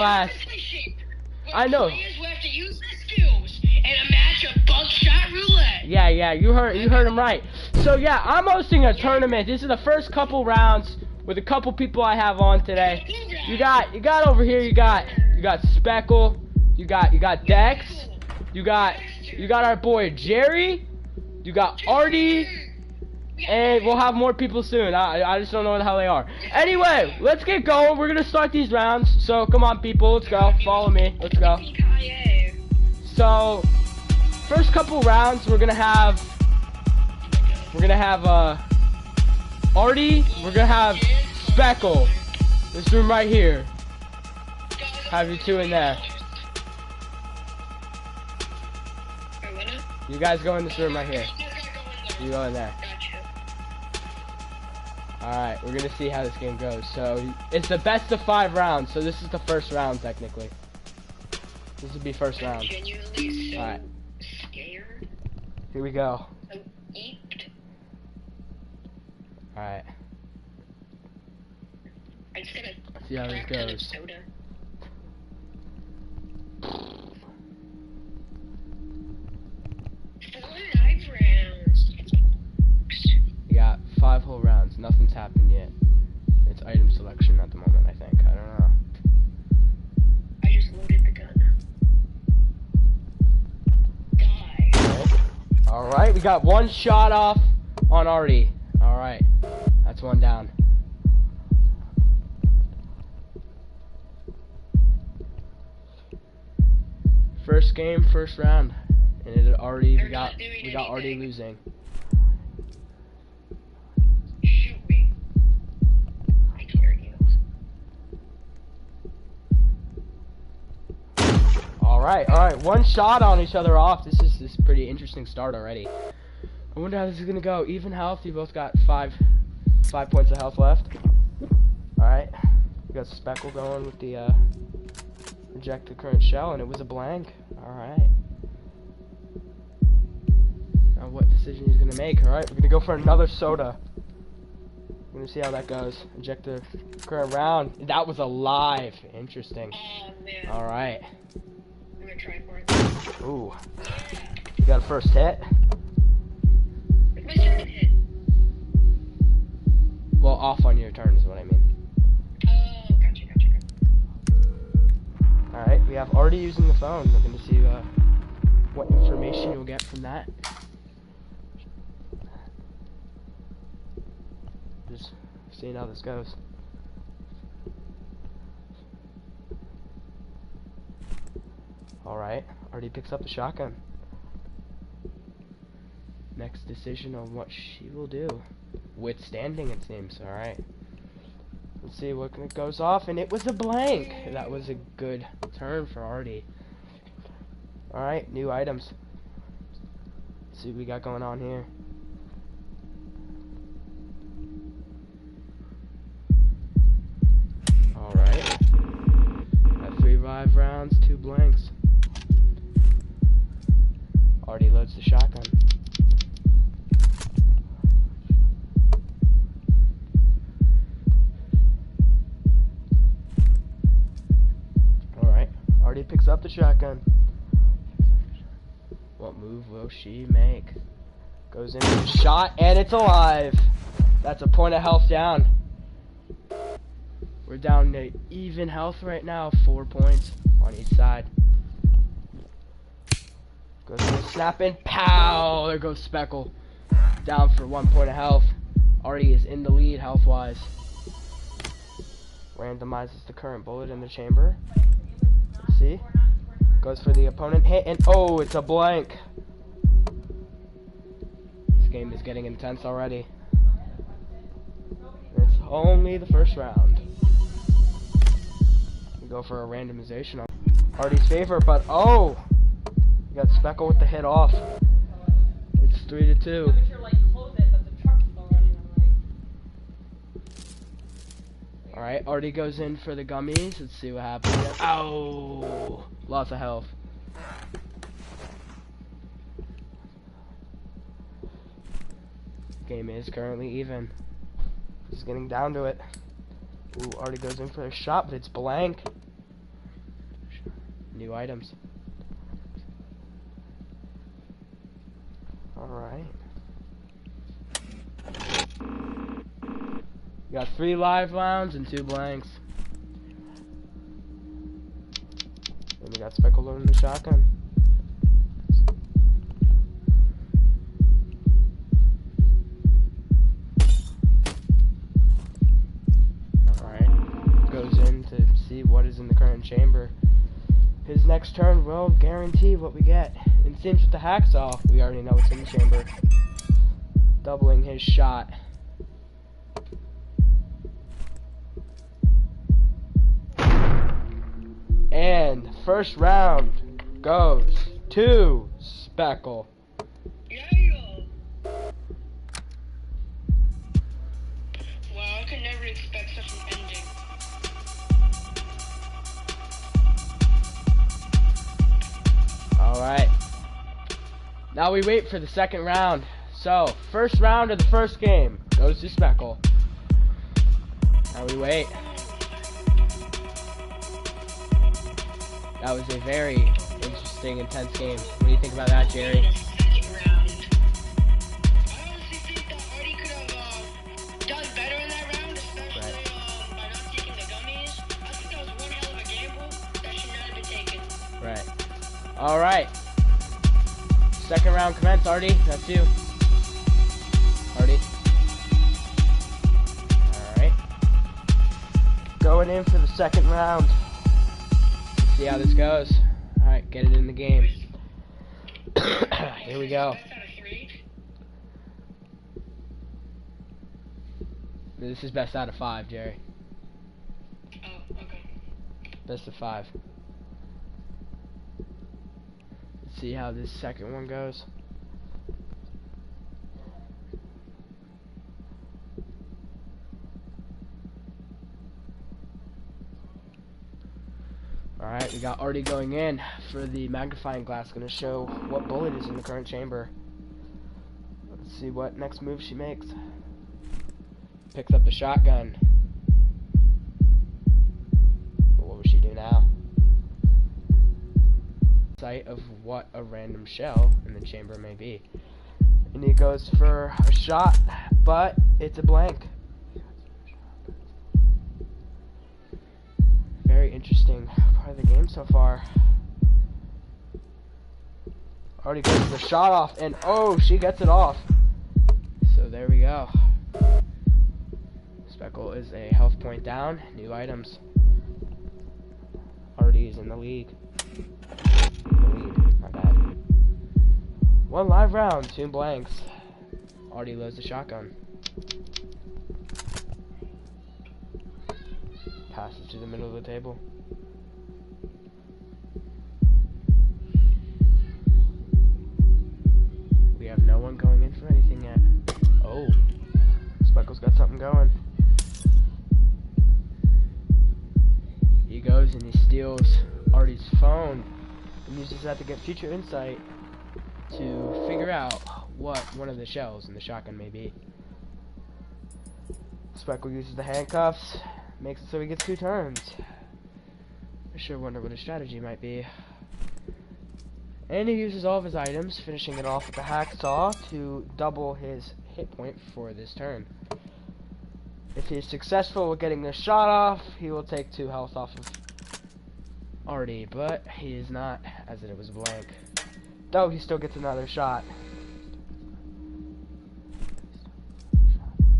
Class. I know. We have to use the skills in a match of Buckshot Roulette. Yeah, you heard him right. So yeah, I'm hosting a tournament. This is the first couple rounds with a couple people I have on today. You got over here. You got Speckle. You got Dex. You got our boy Jerry. You got Arty. And we'll have more people soon. I just don't know what the hell they are. Anyway, let's get going. We're gonna start these rounds. So come on, people, let's go. Follow me. Let's go. So first couple rounds, we're gonna have Arty. We're gonna have Speckle. This room right here. Have you two in there. You guys go in this room right here. You go in there. Alright, we're gonna see how this game goes. So, it's the best of 5 rounds, so this is the first round, technically. This would be first round. Alright. Scared. Here we go. I'm eeped. Alright. I'm just gonna See how this goes. Soda. You got 5 whole rounds. Nothing's happened yet. It's item selection at the moment, I think. I don't know. I just loaded the gun. Die. Alright, we got 1 shot off on Arty. Alright. That's 1 down. First game, first round. And it already we got Arty losing. Alright, 1 shot on each other off. This is a pretty interesting start already. I wonder how this is gonna go. Even health, you both got 5 points of health left. Alright. We got Speckle going with the reject the current shell, and it was a blank. Alright. Now what decision he's gonna make. Alright, we're gonna go for another soda. We're gonna see how that goes. Eject the current round. That was alive. Interesting. Oh man. Alright. I'm gonna try for it. Ooh. You got a first hit? It's my second hit. Well, off on your turn is what I mean. Oh, gotcha. Alright, we have Arty using the phone. We're gonna see what information you'll get from that. Just seeing how this goes. Alright, Arty picks up the shotgun. Next decision on what she will do. Withstanding, it seems. Alright. Let's see what goes off, and it was a blank. That was a good turn for Arty. Alright, new items. Let's see what we got going on here. Alright. Got 3 live rounds, 2 blanks. Arty loads the shotgun. Alright, Arty picks up the shotgun. What move will she make? Goes into the shot, and it's alive. That's a point of health down. We're down to even health right now, 4 points on each side. Goes for the snap and pow! There goes Speckle. Down for 1 point of health. Arty is in the lead health-wise. Randomizes the current bullet in the chamber. See? Goes for the opponent hit, and oh, it's a blank. This game is getting intense already. It's only the first round. We go for a randomization on Arty's favor, but oh! We got Speckle with the hit off. It's 3-2. Alright, Arty goes in for the gummies. Let's see what happens. Ow! Lots of health. Game is currently even. Just getting down to it. Ooh, Arty goes in for a shot, but it's blank. New items. Alright. We got 3 live rounds and 2 blanks. And we got Speckle loading the shotgun. Alright. Goes in to see what is in the current chamber. His next turn will guarantee what we get. And it seems with the hacksaw, we already know what's in the chamber. Doubling his shot. And first round goes to Speckle. Yeah. Wow, I could never expect such an ending. Alright. Now we wait for the second round. So, first round of the first game goes to Speckle. Now we wait. That was a very interesting, intense game. What do you think about that, Jerry? Second round. I honestly think that Arty could have done better in that round, especially by not taking the gummies. I think that was one hell of a gamble that should not have been taken. Right. Alright. Second round commence, Arty. That's you. Arty. Alright. Going in for the second round. See how this goes. Alright, get it in the game. Here we go. Best out of 3. This is best out of 5, Jerry. Oh, okay. Best of 5. Let's see how this second one goes. Alright, we got Arty going in for the magnifying glass, gonna show what bullet is in the current chamber. Let's see what next move she makes. Picks up the shotgun. But what will she do now? Sight of what a random shell in the chamber may be. And he goes for a shot, but it's a blank. Very interesting part of the game so far. Already gets the shot off, and oh, she gets it off. So there we go. Speckle is a health point down. New items. Arty is in the lead. My bad. 1 live round, 2 blanks. Arty loads the shotgun. Passes to the middle of the table. We have no one going in for anything yet. Oh, Speckle's got something going. He goes and he steals Arty's phone and uses that to get future insight to figure out what one of the shells in the shotgun may be. Speckle uses the handcuffs. Makes it so he gets 2 turns. I sure wonder what his strategy might be. And he uses all of his items, finishing it off with the hacksaw to double his hit point for this turn. If he is successful with getting the shot off, he will take 2 health off of Arty, but he is not, as it was blank. Though he still gets another shot.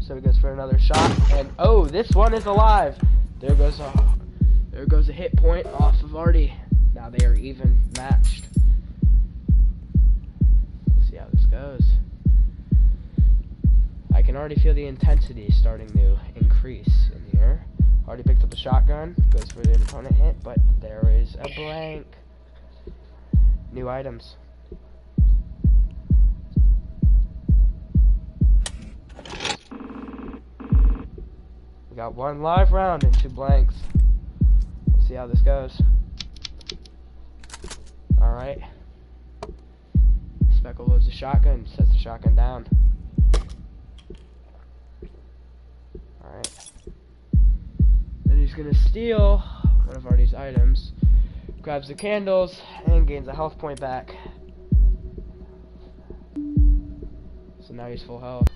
So he goes for another shot, and oh, this one is alive. There goes a hit point off of Arty. Now they are even matched. Let's see how this goes. I can already feel the intensity starting to increase in here. Arty picks up the shotgun, goes for the opponent hit, but there is a blank. New items. We got 1 live round and 2 blanks. Let's see how this goes. Alright. Speckle loads the shotgun, sets the shotgun down. Alright. Then he's gonna steal one of Arty's items, grab grabs the candles, and gains a health point back. So now he's full health.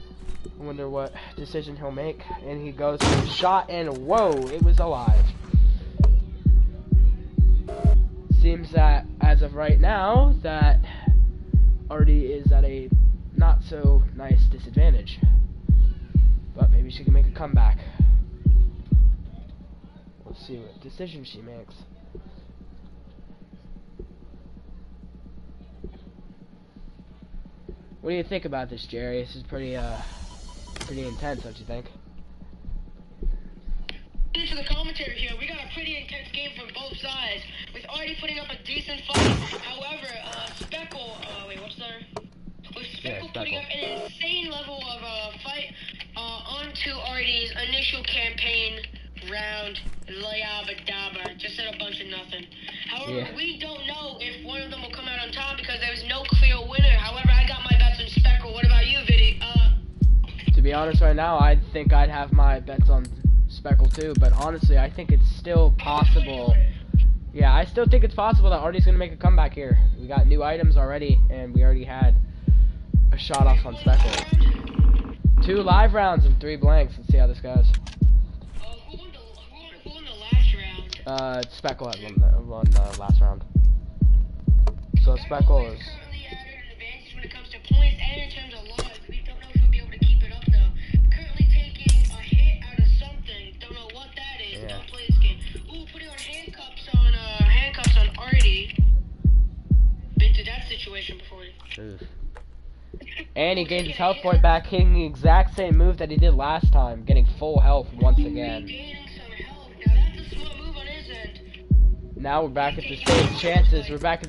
I wonder what decision he'll make. And he goes for a shot, and whoa, it was alive. Seems that, as of right now, that Arty is at a not so nice disadvantage. But maybe she can make a comeback. We'll see what decision she makes. What do you think about this, Jerry? This is pretty intense, don't you think? Into the commentary here, we got a pretty intense game from both sides, with Arty putting up a decent fight. However, Speckle, Speckle putting up an insane level of fight onto Arty's initial campaign round. Just said a bunch of nothing. However, we don't know if one of them will come out on top because there was no clear winner. However, I got my bets on Speckle. What about you, Viddy? To be honest, right now, I think I'd have my bets on Speckle too, but honestly, I think it's still possible. Yeah, I still think it's possible that Arty's gonna make a comeback here. We got new items already, and we already had a shot off on Speckle. 2 live rounds and 3 blanks. Let's see how this goes. Who won the last round? Speckle had won the last round. So Speckle is currently at an advantage when it comes to points and in terms of lives. We don't know if he'll be able to keep it up though. Currently taking a hit out of something. Don't know what that is. Yeah. Don't play this game. Ooh, putting on handcuffs on Arty. Been through that situation before. Oof. And he gains his health point back, hitting the exact same move that he did last time, getting full health once again. Regaining some health. Now that's a smart move on his end. Now we're back at the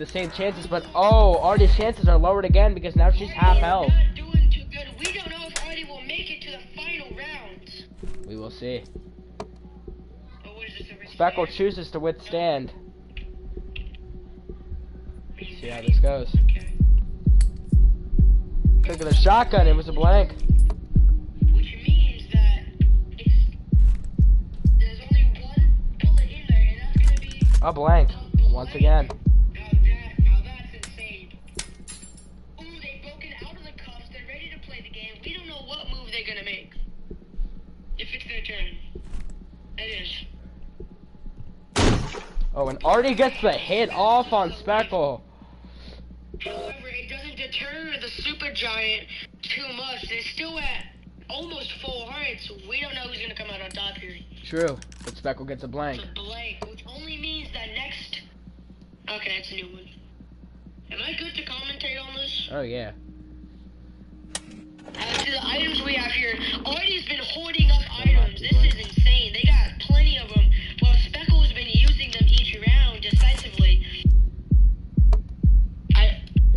same chances. But oh, Arty's chances are lowered again because now she's half health. Not doing too good. We don't know if Arty will make it to the final rounds. We will see. Oh, what is this, a Speckle chooses to withstand. See how this goes. Okay. Look at the shotgun, it was a blank. Which means that there's only one bullet in there, and that's gonna be A blank, once again. Now that's insane. Ooh, they've broken out of the cuffs. They're ready to play the game. We don't know what move they're gonna make. If it's their turn. It is. Oh, and Arty gets the hit off on Speckle. However, it doesn't deter the super giant too much. They're still at almost full hearts. We don't know who's gonna come out on top here. True, but Speckle gets a blank. It's a blank, which only means that next. Okay, it's a new one. Am I good to commentate on this? Oh yeah. As to the items we have here, Arty's been hoarding up items. This is insane. They got plenty of them, while Speckle has been using them each round decisively.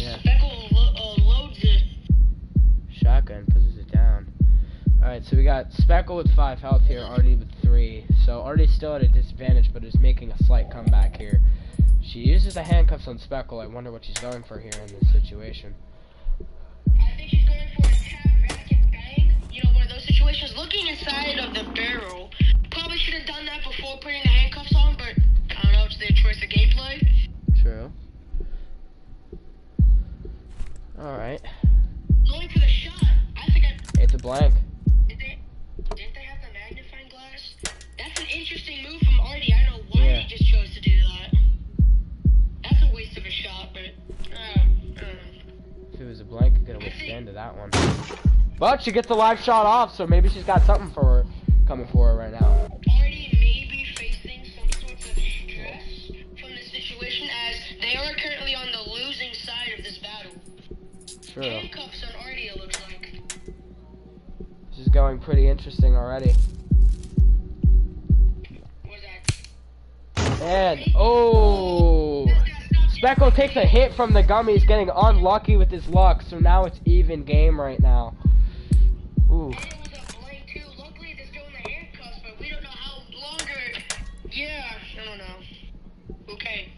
Speckle loads it. Shotgun, pushes it down. Alright, so we got Speckle with 5 health here, Arty with 3. So Arty's still at a disadvantage, but is making a slight comeback here. She uses the handcuffs on Speckle. I wonder what she's going for here in this situation. I think she's going for a tap, racket, bang. You know, one of those situations. Looking inside of the barrel. Probably should have done that before putting the handcuffs on, but I don't know, it's their choice of gameplay. True. Alright. Going for the shot. I think It's a blank. Didn't they have the magnifying glass? That's an interesting move from Arty. I don't know why they just chose to do that. That's a waste of a shot, but I don't know. If it was a blank, you could have withstand to that one. But she gets the live shot off, so maybe she's got something for her coming for her right now. Arty may be facing some sort of stress from this situation, as they are currently on the losing side of this battle. True. Handcuffs on Arty, it looks like. This is going pretty interesting already. What's that? And, oh! Speckle takes a hit from the gummies, getting unlucky with his luck, so now it's even game right now. Ooh. And it was a blank too. Luckily they're still in the handcuffs, but we don't know how longer. Yeah, I don't know. Okay.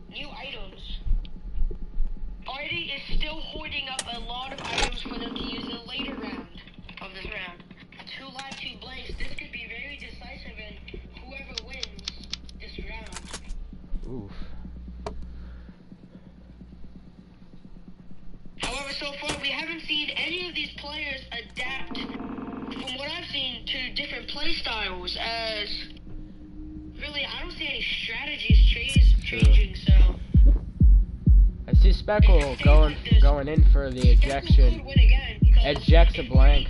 New items. Arty is still hoarding up a lot of items for them to use in the later round of this round. 2 live, 2 blanks. This could be very decisive in whoever wins this round. Oof. However, so far we haven't seen any of these players adapt, from what I've seen, to different play styles. As really, I don't see any strategies changing. So I see Speckle going in for the ejection. Ejects a blank.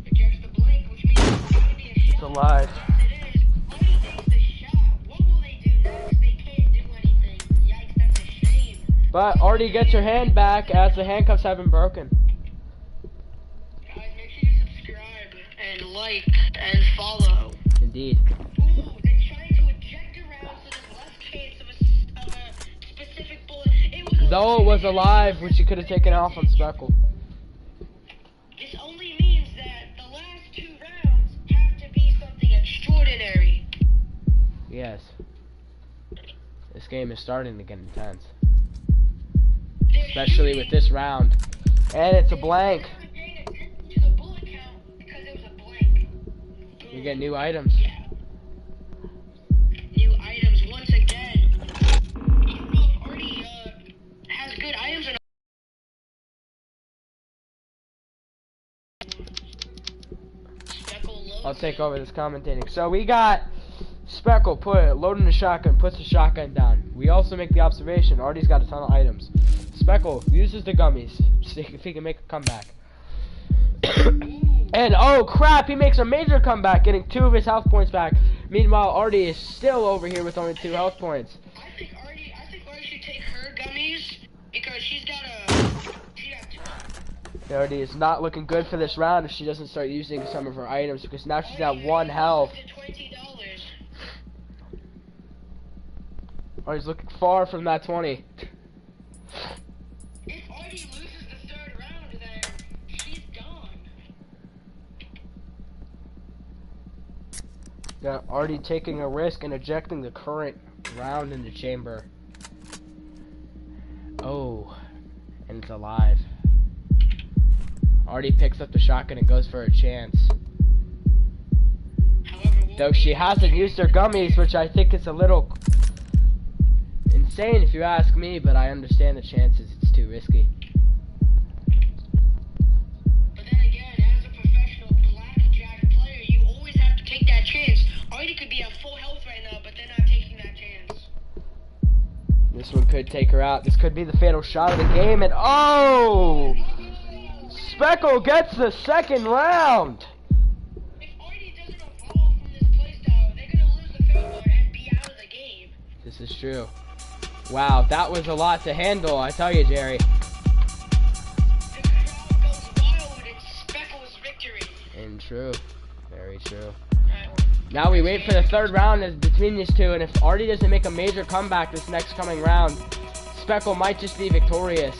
Ejects the blank, which means it's gotta be a shot. It's alive. It is. Arty takes the shot. What will they do next? They can't do anything. Yikes, that's a shame. But Arty gets her hand back as the handcuffs have been broken. Guys, make sure you subscribe and like and follow. Indeed. Ooh, they're trying to eject around so there's less chance of a specific bullet. Though it was alive, which she could have taken off on Speckle. This only means that the last 2 rounds have to be something extraordinary. Yes. This game is starting to get intense. They're Especially with this round. And it's a blank. They're not paying attention to the bullet count because it was a blank. You get new items. Yeah. New items once again. I don't know if Arty has good items or not. Speckle loads I'll take it. over this commentating. So we got Speckle loading the shotgun, puts the shotgun down. We also make the observation, Arty's got a ton of items. Speckle uses the gummies, see if he can make a comeback. And oh crap, he makes a major comeback, getting 2 of his health points back. Meanwhile, Arty is still over here with only 2 health points. I think Arty should take her gummies because she got 2. Arty is not looking good for this round if she doesn't start using some of her items, because now she's at 1 health. $20. Arty's looking far from that 20. If Arty loses the 3rd round, then she's gone. Got Arty taking a risk and ejecting the current round in the chamber. Oh, and it's alive. Arty picks up the shotgun and goes for a chance. However, Though she hasn't used her gummies, which I think is a little insane if you ask me, but I understand the chances. It's too risky. but then again, as a professional blackjack player, you always have to take that chance. Arty could be at full health right now, but they're not taking that chance. This one could take her out. This could be the fatal shot of the game, and oh! Speckle gets the 2nd round! If Arty doesn't evolve from this playstyle, they're gonna lose the 3rd one and be out of the game. This is true. Wow, that was a lot to handle, I tell you, Jerry. The crowd goes wild and Speckle's victory. And true. Very true. Alright, Now we wait for the 3rd round as between these two, and if Arty doesn't make a major comeback this next coming round, Speckle might just be victorious.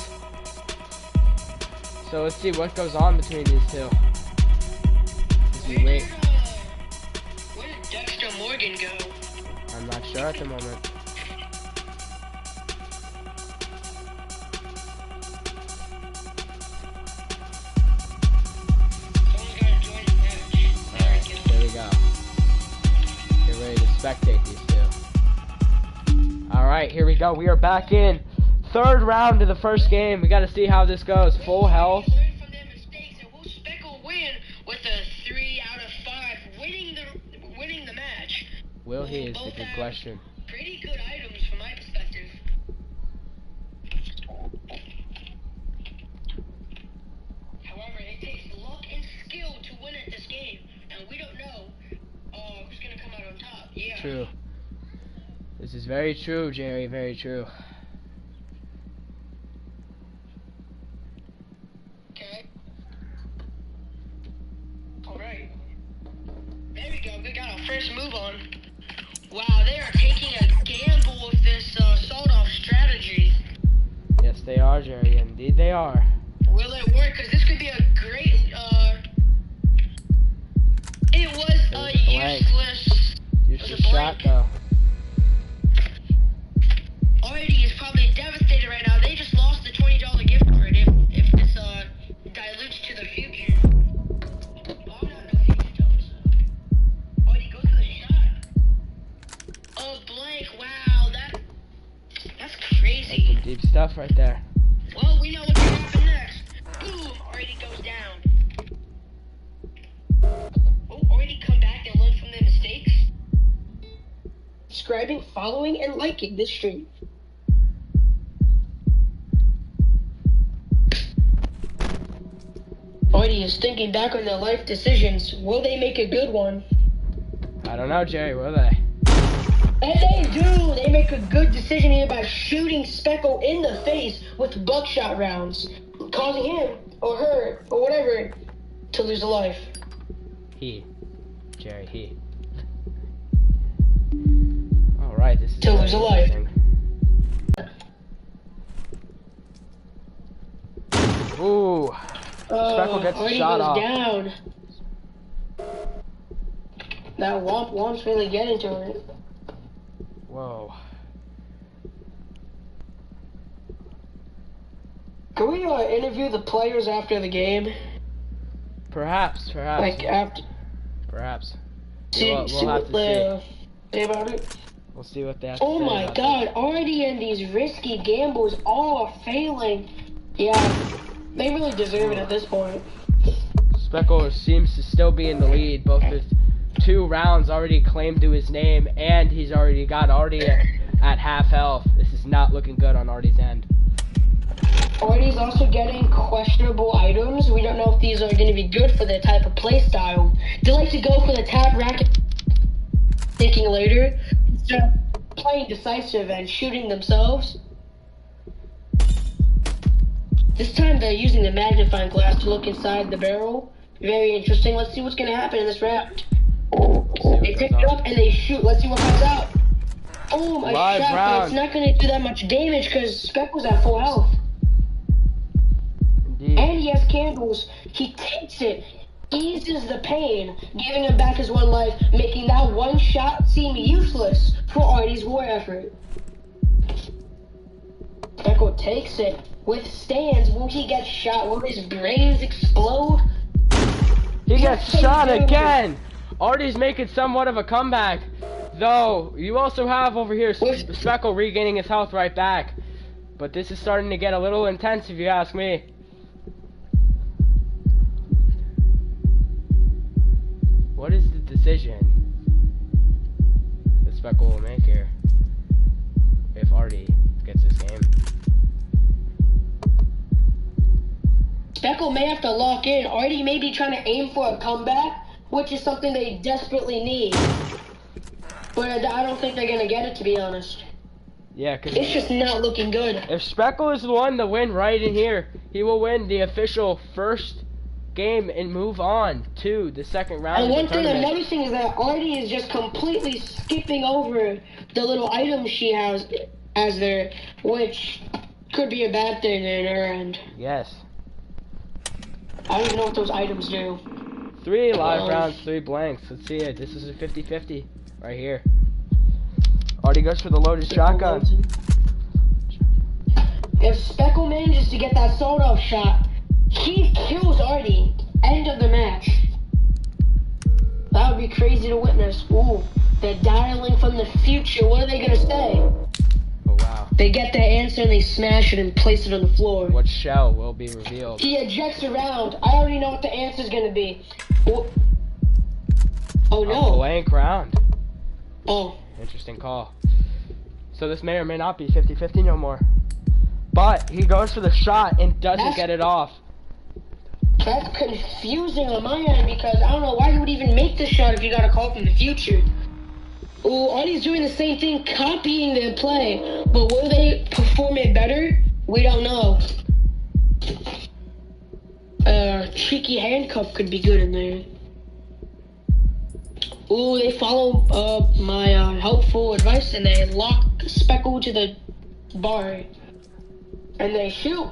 So let's see what goes on between these two. As we wait. Where did Dexter Morgan go? I'm not sure at the moment. Someone's gotta join the match. Alright, there we go. Get ready to spectate these two. Alright, here we go. We are back in 3rd round of the 1st game. We gotta see how this goes. Full health. Learn from their mistakes, and will Speckle win with a 3 out of 5, winning the match? Will he is the Both good have question. Pretty good items from my perspective. However, it takes luck and skill to win at this game, and we don't know who's gonna come out on top. Yeah. True. This is very true, Jerry. Very true. Okay. Alright. There we go. We got our first move on. Wow, they are taking a gamble with this sawed-off strategy. Yes, they are, Jerry. Indeed, they are. Will it work? Because this could be a great, it was It a was blank. useless. Useless shot, though. Arty is probably devastated right now. They just lost the $20 gift card if this, dilutes to the future. Oh, I'm not no future jumps. Arty goes for the shot. Oh, blank, wow. Deep stuff right there. Well, we know what's gonna happen next. Boom! Arty goes down. Oh, Arty come back and learn from their mistakes. Subscribing, following, and liking this stream. Arty is thinking back on their life decisions. Will they make a good one? I don't know, Jerry, will they? And they do! They make a good decision here by shooting Speckle in the face with buckshot rounds, causing him, or her, or whatever, to lose a life. Jerry, he. Alright, this is To lose a life. Ooh. Speckle gets Arty shot goes off. down. That Womp's really getting to it. Whoa. Can we interview the players after the game? Perhaps. Like after. Perhaps. See We'll have what to they say about it. We'll see what they have to Oh say my about God! Arty and these risky gambles all are failing. Yeah, they really deserve it at this point. this. Speckle seems to still be in the lead. Both with 2 rounds already claimed to his name, and he's already got Arty at half health. This is not looking good on Arty's end. Arty's also getting questionable items. We don't know if these are going to be good for their type of play style. They like to go for the tap racket, thinking later, instead of playing decisive and shooting themselves. This time they're using the magnifying glass to look inside the barrel. Very interesting. Let's see what's going to happen in this round. They pick it up and they shoot. Let's see what comes out. Boom, a Live shot, but round. it's not going to do that much damage because Speck was at full health. Indeed. And he has candles. He takes it, eases the pain, giving him back his 1 life, making that 1 shot seem useless for Arty's war effort. Speckle takes it, withstands. Will he get shot? Will his brains explode? He gets shot again! Arty's making somewhat of a comeback. Though, you also have over here Speckle regaining his health right back. But this is starting to get a little intense if you ask me. What is the decision that Speckle will make here if Arty gets this game? Speckle may have to lock in. Arty may be trying to aim for a comeback, which is something they desperately need. But I don't think they're going to get it, to be honest. Yeah, because It's just not looking good. if Speckle is the one to win right in here, he will win the official first game and move on to the second round And of one the thing I'm tournament. noticing is that Arty is just completely skipping over the little items she has as there, which could be a bad thing in her end. Yes. I don't even know what those items do. 3 live rounds, 3 blanks. Let's see it. This is a 50-50 right here. Arty goes for the loaded shotgun. If Speckle manages to get that sold-off shot, he kills Arty. End of the match. That would be crazy to witness. Ooh, they're dialing from the future. What are they gonna say? Oh wow. They get their answer and they smash it and place it on the floor. What shell will be revealed? He ejects around. I already know what the answer's gonna be. Oh A no. blank round. Oh. Interesting call. So this may or may not be 50-50 no more. But he goes for the shot and doesn't get it off. That's confusing on my end because I don't know why he would even make the shot if you got a call from the future. Ooh, Arty's doing the same thing, copying their play. But will they perform it better? We don't know. Cheeky handcuff could be good in there. Ooh, they follow my helpful advice and they lock Speckle to the bar. And they shoot.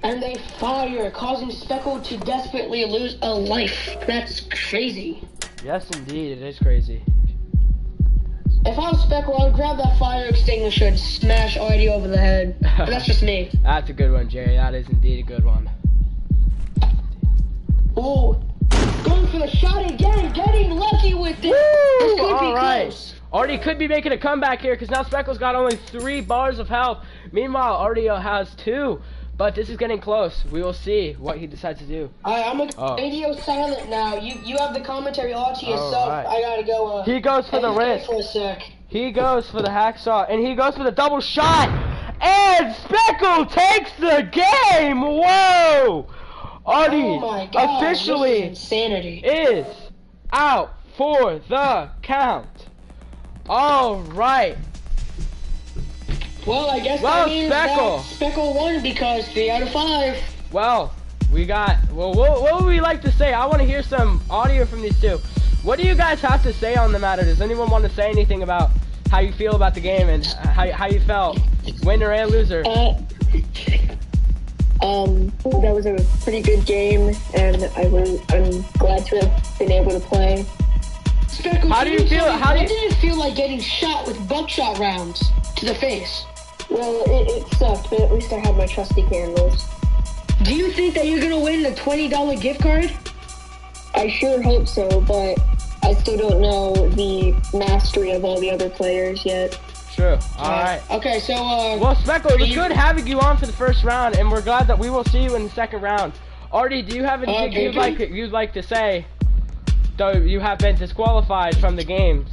And they fire, causing Speckle to desperately lose a life. That's crazy. Yes, indeed, it is crazy. If I was Speckle, I'd grab that fire extinguisher and smash Arty over the head. But that's just me. That's a good one, Jerry. That is indeed a good one. Ooh, going for the shot again, getting lucky with it. This could be close. Arty could be making a comeback here because now Speckle's got only 3 bars of health. Meanwhile, Arty has 2. But this is getting close. We will see what he decides to do. I'm a radio silent now. You have the commentary all to yourself. Right. I gotta go. He goes for the wrist. For a sec. He goes for the hacksaw, and he goes for the double shot. And Speckle takes the game. Whoa! Arty Oh my God, officially this is insanity. is out for the count. All right. Well, I guess Well, that means Speckle. that Speckle won because 3 out of 5. Well, we got. Well, what would we like to say? I want to hear some audio from these two. What do you guys have to say on the matter? Does anyone want to say anything about how you feel about the game and how you felt, winner and loser? That was a pretty good game, and I'm glad to have been able to play. Speckle, How do you feel? What did it feel like getting shot with buckshot rounds to the face? Well, it sucked, but at least I had my trusty candles. Do you think that you're gonna win the $20 gift card? I sure hope so, but I still don't know the mastery of all the other players yet. True. All right. Okay, so Well, Speckle, it was good having you on for the first round, and we're glad that we will see you in the second round. Arty, do you have anything you'd like to say? Though you have been disqualified from the games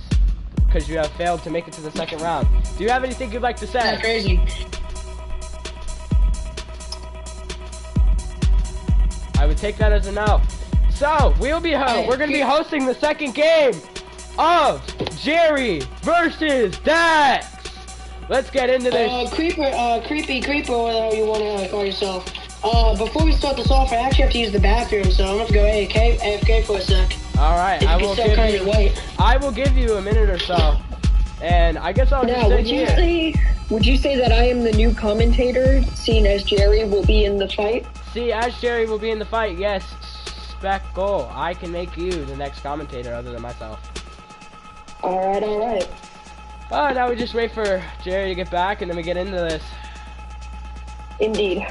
because you have failed to make it to the second round. Do you have anything you'd like to say? that's crazy. I would take that as a no. So we're gonna be hosting the second game of Jerry versus Dex. Let's get into this. Creepy creeper, whatever you want to call yourself. Before we start this off, I actually have to use the bathroom, so I'm gonna go AFK for a sec. All right, I will give you a minute or so, and I guess I'll just Now, sit here. would you say that I am the new commentator, seeing as Jerry will be in the fight? See, as Jerry will be in the fight, yes, Speckle, I can make you the next commentator other than myself. Alright. Now we just wait for Jerry to get back, and then we get into this. Indeed.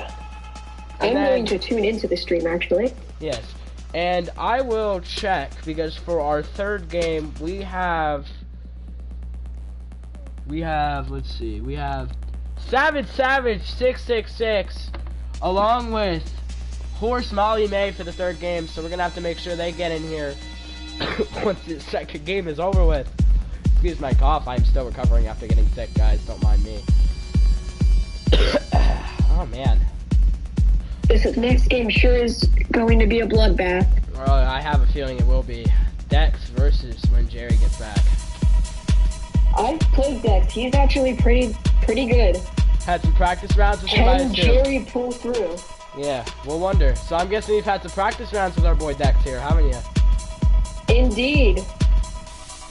I'm going to tune into the stream, actually. Yes, and I will check, because for our third game, we have, let's see, we have SavageSavage 666, along with Horse Molly May for the third game, so we're gonna have to make sure they get in here once the second game is over with. Excuse my cough, I'm still recovering after getting sick, guys, don't mind me. Oh man. This next game sure is going to be a bloodbath. Well, I have a feeling it will be. Dex versus when Jerry gets back. I've played Dex. He's actually pretty good. Had some practice rounds with him, Can Jerry pull through? Yeah, we'll wonder. So I'm guessing you've had some practice rounds with our boy Dex here, haven't you? Indeed.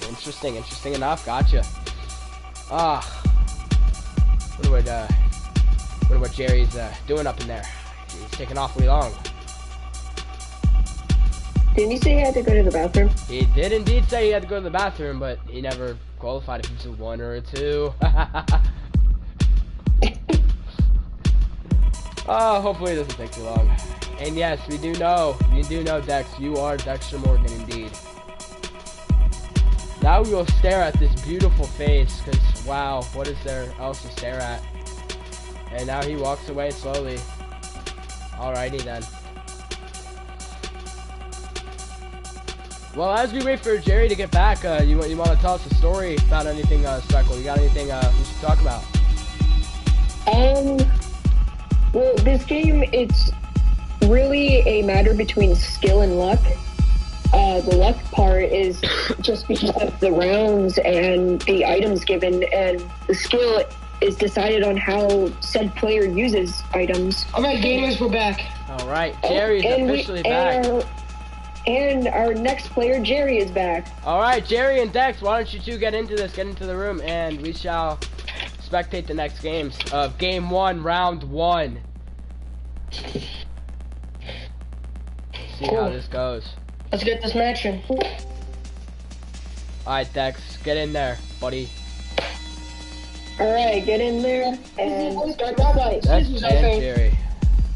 Interesting enough. Gotcha. Wonder what Jerry's doing up in there. He's taking awfully long. Didn't he say he had to go to the bathroom? He did indeed say he had to go to the bathroom, but he never qualified if he was a 1 or a 2. Oh, hopefully it doesn't take too long. And yes, you do know, Dex, you are Dexter Morgan indeed. Now we will stare at this beautiful face, because wow, what is there else to stare at? And now he walks away slowly. Alrighty then. Well, as we wait for Jerry to get back, you want to tell us a story about anything, Speckle? You got anything we should talk about? Well, this game, it's really a matter between skill and luck. The luck part is just because of the rounds and the items given, and the skill is decided on how said player uses items. Alright, gamers, we're back. Alright, Jerry's officially back. And our next player, Jerry, is back. Alright, Jerry and Dex, why don't you two get into this, get into the room, and we shall spectate the next games of Game 1, Round 1. See how this goes. Let's get this match in. Alright, Dex, get in there, buddy. Alright, get in there and start the fight. That's and Jerry.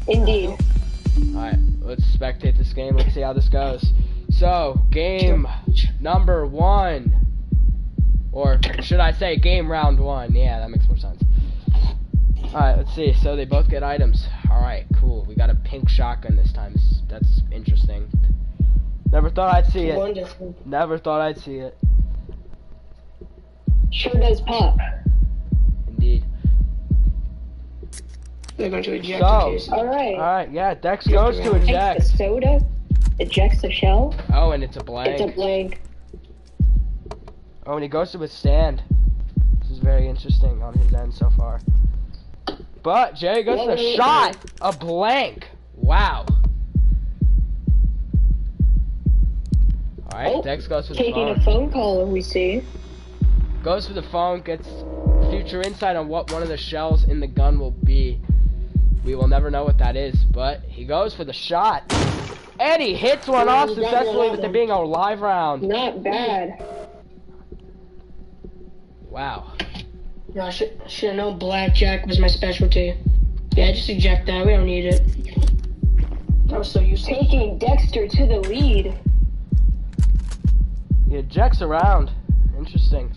Indeed. Alright, let's spectate this game. Let's see how this goes. So, game number 1. Or should I say game round 1? Yeah, that makes more sense. Alright, let's see. So they both get items. Alright, cool. We got a pink shotgun this time. That's interesting. Never thought I'd see it. Wonderful. Never thought I'd see it. Sure does pop. Indeed. They're going to eject So, the case. Alright. Alright, yeah, Dex goes to Takes eject. the soda, ejects the shell. Oh, and it's a blank. It's a blank. Oh, and he goes to withstand. This is very interesting on his end so far. But Jerry goes to the shot. A blank. Wow. Alright, Oh, Dex goes for the Taking phone. a phone call, we see. Goes for the phone, gets future insight on what one of the shells in the gun will be. We will never know what that is, but he goes for the shot. And he hits one off successfully with it being a live round. Not bad. Wow. No, I should have known blackjack was my specialty. Yeah, just eject that. We don't need it. That was so useful. Taking Dexter to the lead. He ejects around. Interesting.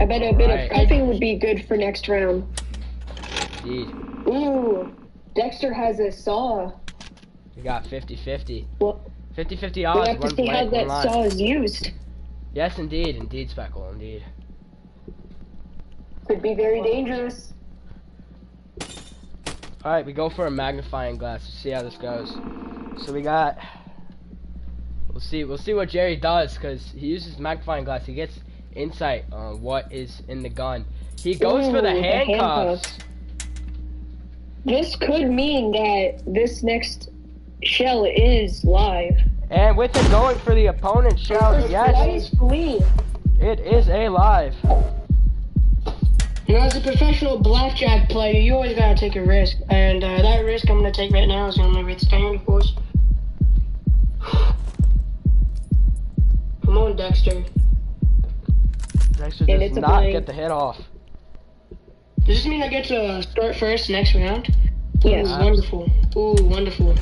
I bet a bit Alright. of cuffing would be good for next round. Indeed. Ooh, Dexter has a saw. We got 50-50. Well, 50-50 we'll odds, have to one see how blank, that one live. saw is used. Yes, indeed. Indeed, Speckle, indeed. Could be very dangerous. Alright, we go for a magnifying glass. Let's see how this goes. So we got... We'll see what Jerry does, because he uses magnifying glass. He gets insight on what is in the gun. He goes for the Ooh, handcuffs. This could mean that this next shell is live. And with it going for the opponent's shell, yes, Nice lead. it is a live. You know, as a professional blackjack player, you always gotta take a risk. And that risk I'm gonna take right now is gonna withstand, of course. Come on, Dexter. Dexter And does it's a not blank. get the hit off. Does this mean I get to start first next round? Yes. Ooh, wonderful. Ooh, wonderful.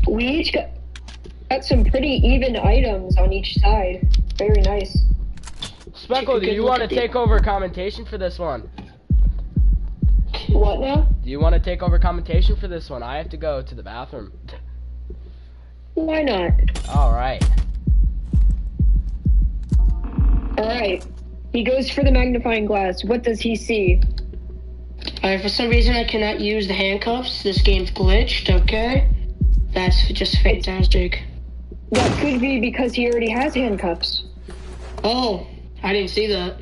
We each got some pretty even items on each side. Very nice. Speckle, do Good you look want to at the- take over commentation for this one? What now? Do you want to take over commentation for this one? I have to go to the bathroom. Why not? Alright. Alright. He goes for the magnifying glass. What does he see? For some reason, I cannot use the handcuffs. This game's glitched, okay? That's just fantastic. That could be because he already has handcuffs. Oh, I didn't see that.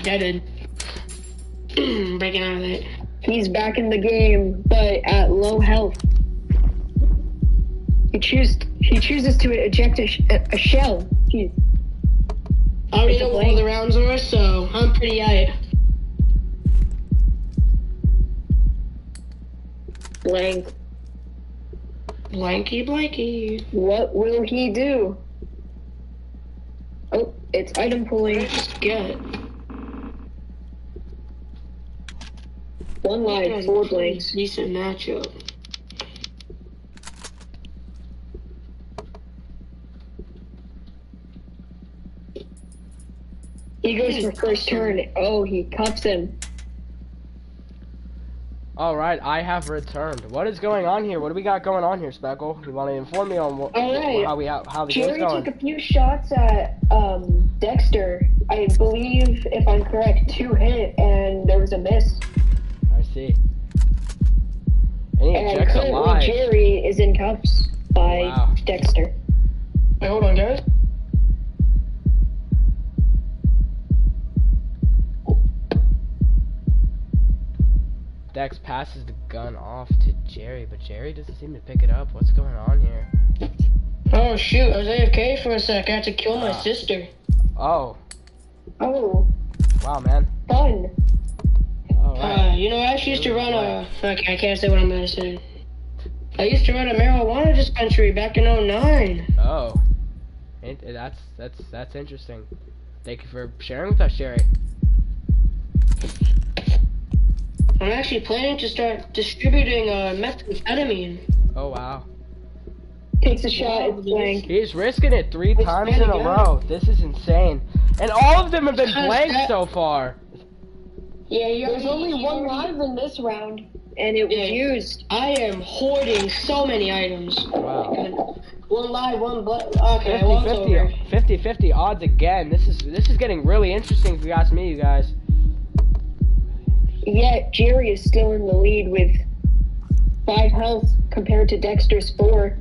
Deaded. Breaking out of it. He's back in the game, but at low health. He chooses to eject a shell. Jeez. I already It's a know what blank. all the rounds are, so I'm pretty aight. Blank. Blanky blanky. What will he do? Oh, it's item pulling. Just get it. One live, 4 blanks. Decent matchup. He goes for first turn. Oh, he cuffs him. Alright, I have returned. What is going on here? What do we got going on here, Speckle? You want to inform me on what, Alright. how the game's Jerry going? took a few shots at Dexter. I believe, if I'm correct, 2 hit, and there was a miss. I see. And he And ejects currently alive. Jerry is in cuffs by Wow. Dexter. Wait, hold on, guys. Dex passes the gun off to Jerry, but Jerry doesn't seem to pick it up. What's going on here? Oh, shoot. I was AFK for a sec. I had to kill my sister. Oh, Oh, wow, man. fun. Alright. You know, I actually used to run a... Okay, I can't say what I'm gonna say. I used to run a marijuana dispensary back in 09. Oh. That's interesting. Thank you for sharing with us, Jerry. I'm actually planning to start distributing methamphetamine. Oh, wow. Takes a shot at blank. He's risking it 3 times in a row. This is insane. And all of them have been blank so far. Yeah, There's only one live in this round, and it was used. I am hoarding so many items. Wow. One live, one blank. Okay, 50-50 odds again. This is getting really interesting if you ask me, you guys. Yet Jerry is still in the lead with 5 health compared to Dexter's 4.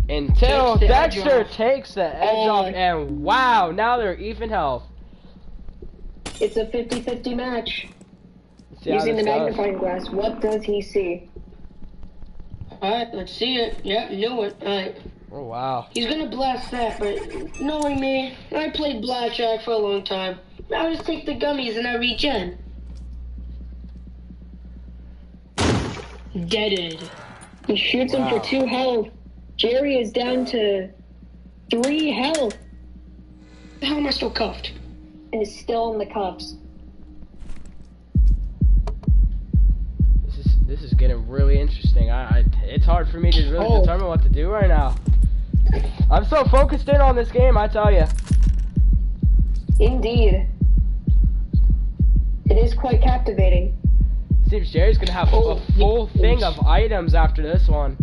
Until Dexter takes the edge off, and wow, now they're even health. It's a 50-50 match. Using the magnifying glass, what does he see? Alright, let's see it. Yep, knew it. Alright. Oh, wow. He's gonna blast that, but knowing me, I played blackjack for a long time. I just take the gummies and I regen. Deaded. He shoots him for 2 health. Jerry is down to 3 health. How am I still cuffed? And is still in the cuffs. This is getting really interesting. It's hard for me to really determine what to do right now. I'm so focused in on this game, I tell you. Indeed. It is quite captivating. Seems Jerry's gonna have a full thing of items after this one.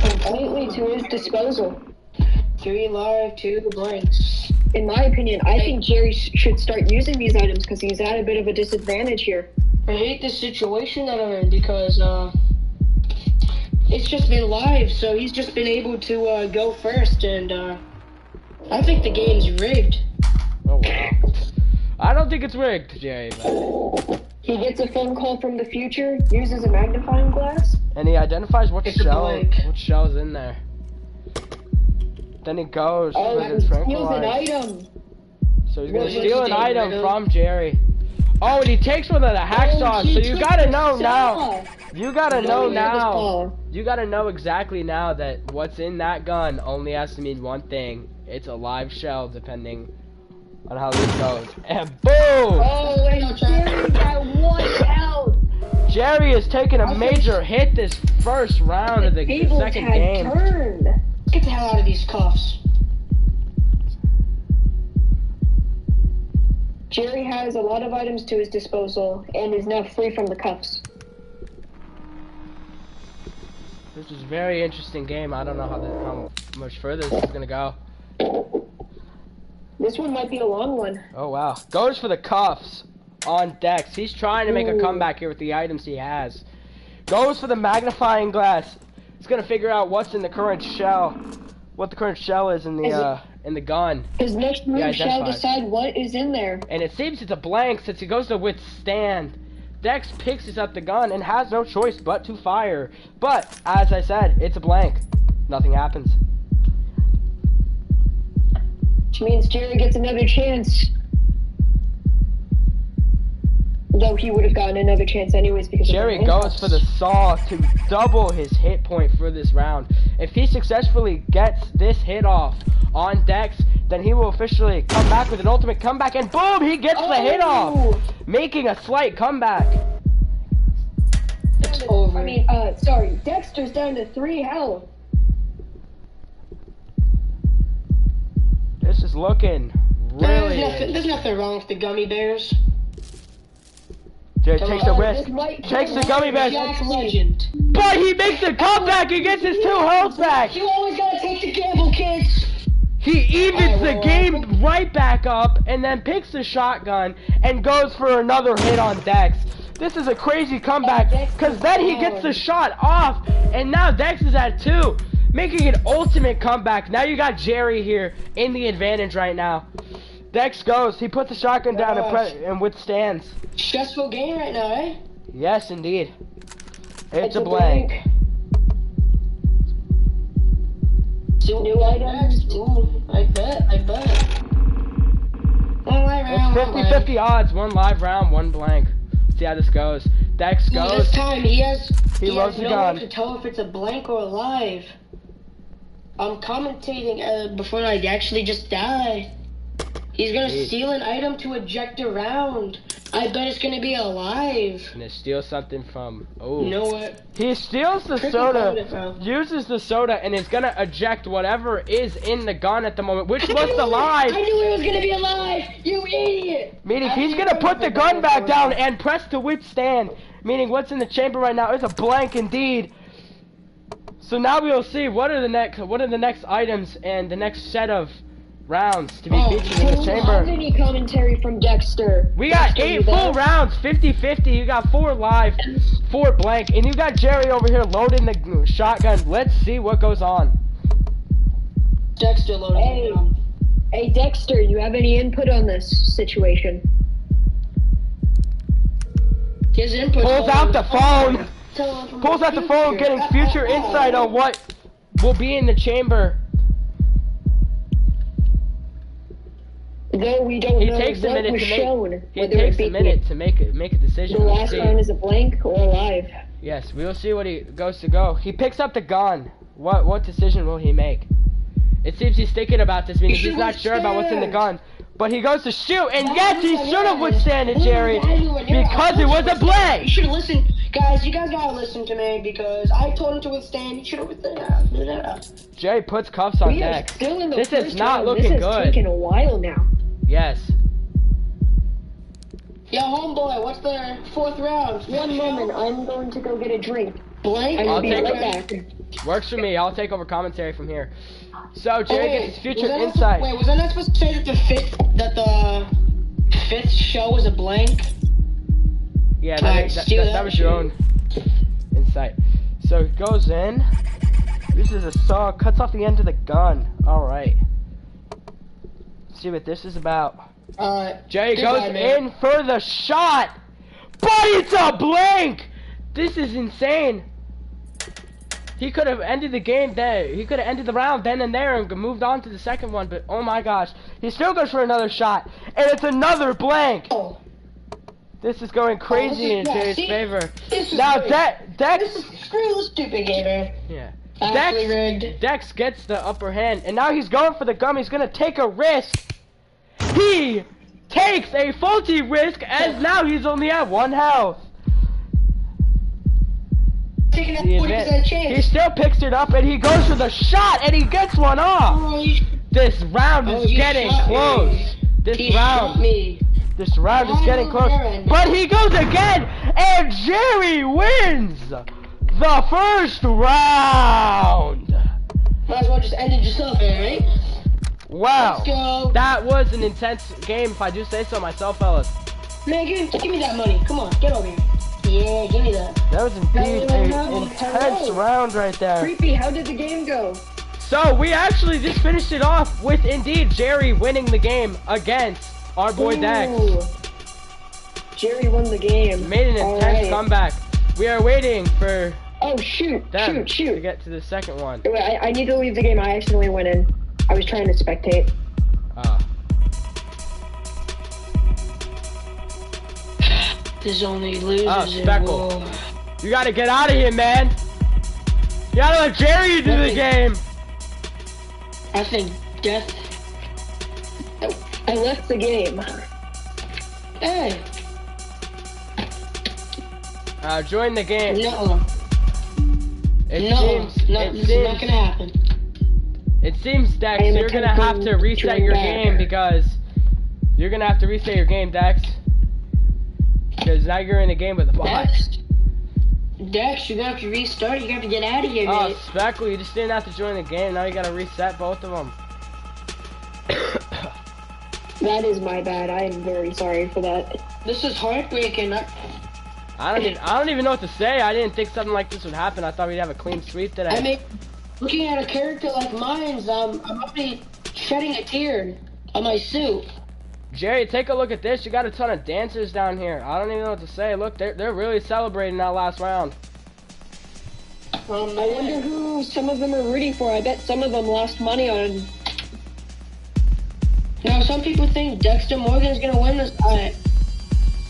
Completely to his disposal. 3 live, 2 blanks. In my opinion, I think Jerry should start using these items because he's at a bit of a disadvantage here. I hate this situation that I'm in because it's just been live, so he's just been able to go first, and I think the game's rigged. Oh wow. I don't think it's rigged, Jerry. But... He gets a phone call from the future, uses a magnifying glass, and he identifies what shell's in there. Then he goes for the steals an item. So he's gonna steal an item from Jerry. Oh, and he takes one of the hacksaws, so you gotta know now. You gotta know now. You gotta know exactly now that what's in that gun only has to mean one thing. It's a live shell, depending on how this goes. And boom! Oh, and Jerry got 1 health. Jerry is taking a major hit this first round of the second game. Get the hell out of these cuffs. Jerry has a lot of items to his disposal and is now free from the cuffs. This is a very interesting game. I don't know how much further this is gonna go. This one might be a long one. Oh wow. Goes for the cuffs on Dex. He's trying to make a comeback here with the items he has. Goes for the magnifying glass. He's gonna figure out what's in the current shell. What the current shell is in the gun. His next move shall decide what is in there. And it seems it's a blank since he goes to withstand. Dex picks up the gun and has no choice but to fire. But, as I said, it's a blank. Nothing happens. Which means Jerry gets another chance. Though he would have gotten another chance anyways because Jerry goes for the saw to double his hit point for this round. If he successfully gets this hit off on Dex, then he will officially come back with an ultimate comeback, and boom, he gets the hit off, making a slight comeback. It's over. I mean, sorry, Dexter's down to 3 health. This is looking really... There's nothing wrong with the gummy bears. Jerry takes the risk, takes the gummy bears, Legend. but he makes the comeback, he gets his 2 health back! You always gotta take the gamble, kids! He evens the game right back up, and then picks the shotgun, and goes for another hit on Dex. This is a crazy comeback, because then he gets the shot off, and now Dex is at 2, making an ultimate comeback. Now you got Jerry here in the advantage right now. Dex goes, he puts the shotgun down and withstands. Stressful game right now, eh? Yes, indeed. It's a blank. New items. Ooh, I bet. It's 50-50 odds, 1 live round, 1 blank. See how this goes. Dex goes. This time he has loads the no gun. way to tell if it's a blank or a live. I'm commentating before I actually just die. He's gonna steal an item to eject a round. I bet it's gonna be alive. Gonna steal something from. Oh. You know what? He steals the soda, uses the soda, and is gonna eject whatever is in the gun at the moment, which was the live. I knew it was gonna be alive. You idiot. Meaning he's gonna put the gun back down and press to withstand. Meaning what's in the chamber right now is a blank indeed. So now we will see what are the next items and the next set of rounds to be featured in the chamber. Any commentary from Dexter? We got 8 full rounds, 50-50. You got 4 live, 4 blank, and you got Jerry over here loading the shotgun. Let's see what goes on. Dexter loading the gun. Hey Dexter, you have any input on this situation? His input. Pulls out the phone. Pulls out the phone, getting future insight on what will be in the chamber. Though we don't know what was shown, He takes a minute to make a decision. The last round is a blank or alive. Yes, we will see what he goes to go. He picks up the gun. What decision will he make? It seems he's thinking about this, meaning he's not sure about what's in the gun. But he goes to shoot, and yes, he should have withstood it, Jerry, because it was a blank. You should have listened. Guys, you guys gotta listen to me, because I told him to withstand. You should have withstood. Jerry puts cuffs on Dex. This is not looking good. This is taking a while now. Yes. Yo, homeboy, what's the 4th round? One moment, I'm going to go get a drink. Blank? I'll be right back. Works for me. I'll take over commentary from here. So Jerry gets his future insight. Wait, was I not supposed to say that the 5th show was a blank? Yeah, that was your own insight. So he goes in, uses a saw, cuts off the end of the gun. Alright. See what this is about. Jerry goes in for the shot, but it's a blank! This is insane. He could have ended the game there. He could have ended the round then and there and moved on to the second one, but oh my gosh. He still goes for another shot, and it's another blank. This is going crazy in Jerry's favor. Now Dex... Screw the stupid gamer. Yeah. Rigged. Dex gets the upper hand, and now he's going for the gum. He's going to take a risk. He takes a faulty risk, as now he's only at 1 health. Taking that 40% chance. He still picks it up, and he goes for the shot, and he gets one off. This round is getting close. This round is getting close. But he goes again, and Jerry wins the first round. Might as well just end it yourself, right? Wow. Let's go. That was an intense game, if I do say so myself, fellas. Man, give me that money. Come on, get over here. Yeah, give me that. That was indeed an intense round right there. Creepy, how did the game go? So, we actually just finished it off with, indeed, Jerry winning the game against our boy Dex. Jerry won the game. Made an intense comeback. We are waiting for shoot to get to the second one. Wait, I need to leave the game. I accidentally went in. I was trying to spectate. There's only losers in Speckle. You gotta get out of here, man. You gotta let Jerry do the game. I think death. I left the game. Hey. Join the game. No. It seems not gonna happen. It seems, Dex, you're gonna have to reset your game because you're gonna have to reset your game, Dex. Because now you're in the game with the bot. Dex, you're gonna have to restart. You're gonna have to get out of here, man. Speckle, you just didn't have to join the game. Now you gotta reset both of them. That is my bad. I am very sorry for that. This is heartbreaking. I don't even know what to say. I didn't think something like this would happen. I thought we'd have a clean sweep today. I mean, looking at a character like mine, I'm already shedding a tear on my suit. Jerry, take a look at this. You got a ton of dancers down here. I don't even know what to say. Look, they're really celebrating that last round. I wonder who some of them are rooting for. I bet some of them lost money on. Now, some people think Dexter Morgan's gonna win this fight.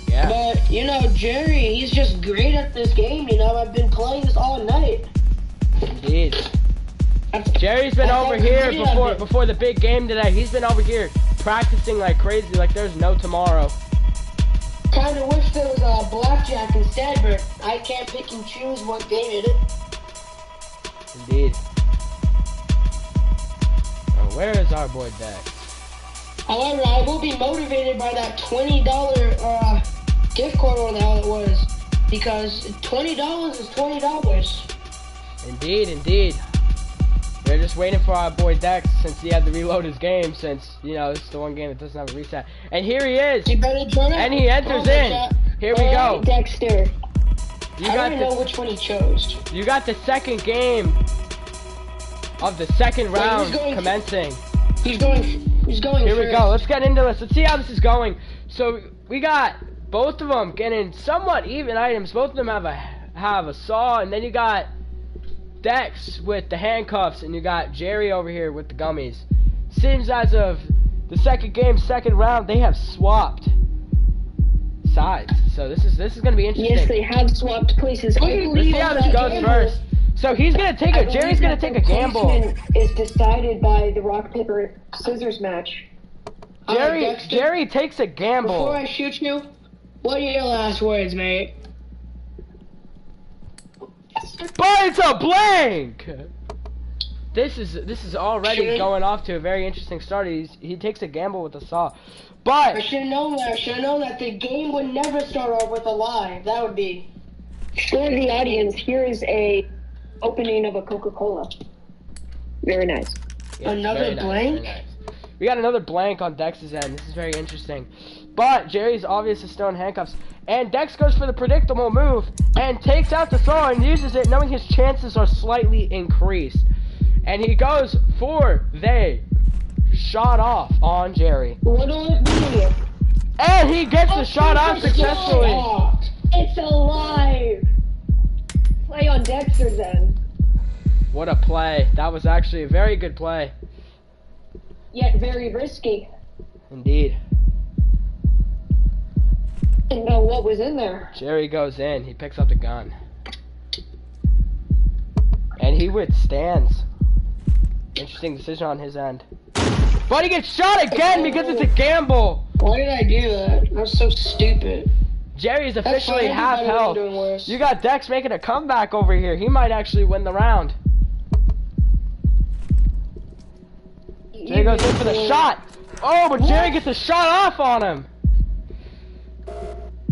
Yeah. But, you know, Jerry, he's just great at this game, you know. I've been playing this all night. Indeed. Jerry's been over here before the big game today. He's been over here practicing like crazy, like there's no tomorrow. Kinda wish there was blackjack instead, but I can't pick and choose what game it is. Indeed. Oh, where is our boy Dex? However, I will be motivated by that $20 gift card or the hell it was. Because $20 is $20. Indeed, indeed. We're just waiting for our boy Dex since he had to reload his game since, you know, this is the one game that doesn't have a reset. And here he is! You better join it. And he enters in! Here we go! Dexter. I don't know which one he chose. You got the second game of the second round commencing. He's going Here we go, let's get into this. Let's see how this is going. So, we got both of them getting somewhat even items. Both of them have a saw, and then you got Dex with the handcuffs, and you got Jerry over here with the gummies. Seems as of the second game, second round, they have swapped sides. So this is gonna be interesting. Yes, they have swapped places. Let's see how this goes first. So he's gonna take Jerry's gonna take a gamble. Is decided by the rock paper scissors match. Jerry takes a gamble. Before I shoot you, what are your last words, mate? But it's a blank. This is already going off to a very interesting start. He takes a gamble with the saw, but I should have known that. I should have known that the game would never start off with a lie. That would be. For the audience, here is a opening of a Coca-Cola. Very nice. Yeah, Another very nice, blank? very nice. We got another blank on Dex's end. This is very interesting. But Jerry's obviously still in handcuffs. And Dex goes for the predictable move and takes out the saw and uses it knowing his chances are slightly increased. And he goes for the shot off on Jerry. What'll it be? And he gets the shot off successfully. It's alive! Play on Dexter then. What a play. That was actually a very good play. Yet very risky. Indeed. Didn't know what was in there. Jerry goes in. He picks up the gun. And he withstands. Interesting decision on his end. But he gets shot again because it's a gamble. Why did I do that? That was so stupid. Jerry is officially fine, half everybody would've health. been doing worse. You got Dex making a comeback over here. He might actually win the round. Jerry goes in for the shot. Oh, but Jerry gets a shot off on him.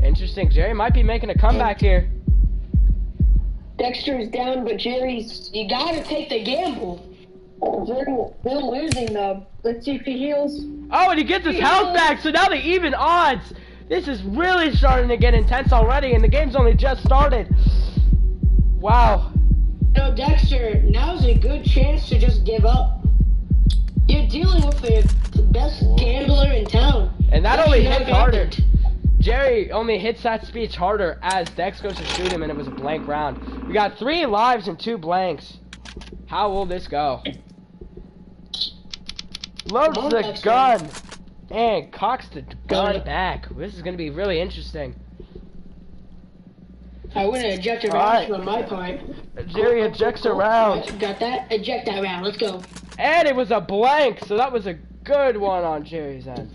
Interesting. Jerry might be making a comeback here. Dexter's down, but Jerry's... You gotta take the gamble. Jerry's still losing though. Let's see if he heals. Oh, and he gets his health back, so now they even odds. This is really starting to get intense already, and the game's only just started. Wow. No, Dexter, now's a good chance to just give up. You're dealing with the best gambler in town. And that That only should not hits have harder. happened. Jerry only hits that speech harder as Dex goes to shoot him, and it was a blank round. We got 3 lives and 2 blanks. How will this go? Loads the gun and cocks the gun back. This is going to be really interesting. I wouldn't eject a round on my part. Jerry ejects a round. Got that? Eject that round. Let's go. And it was a blank, so that was a good one on Jerry's end.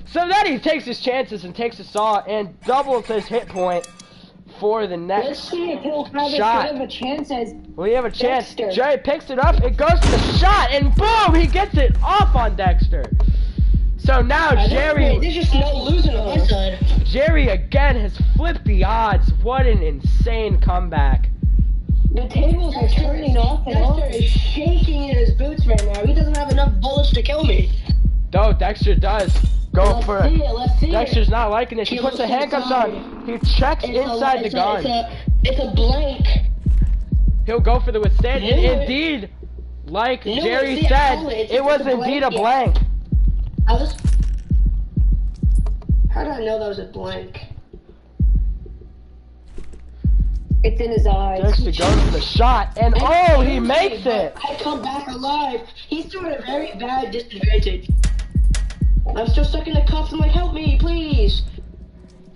So then he takes his chances and takes a saw and doubles his hit point for the next Let's see if he'll have shot. as good of a chance as We have a chance. Dexter. Jerry picks it up, it goes to the shot, and boom, he gets it off on Dexter. So now Jerry, There's just no losing on my side. Jerry again has flipped the odds. What an insane comeback. the tables are turning off and on. Dexter is shaking in his boots right now. He doesn't have enough bullets to kill me. Though Dexter does go Let's for see it. it. Let's see Dexter's it. not liking this. He He puts the looks handcuffs inside. on. He checks inside the gun. It's a blank. He'll go for the withstand. And No, indeed, like No, Jerry see, I said, told it it was indeed a blank. How did I know that was a blank? It's in his eyes. Dexter goes for the shot, and oh, he makes it. I come back alive. He's still at a very bad disadvantage. I'm still stuck in the cuffs. I'm like, help me, please.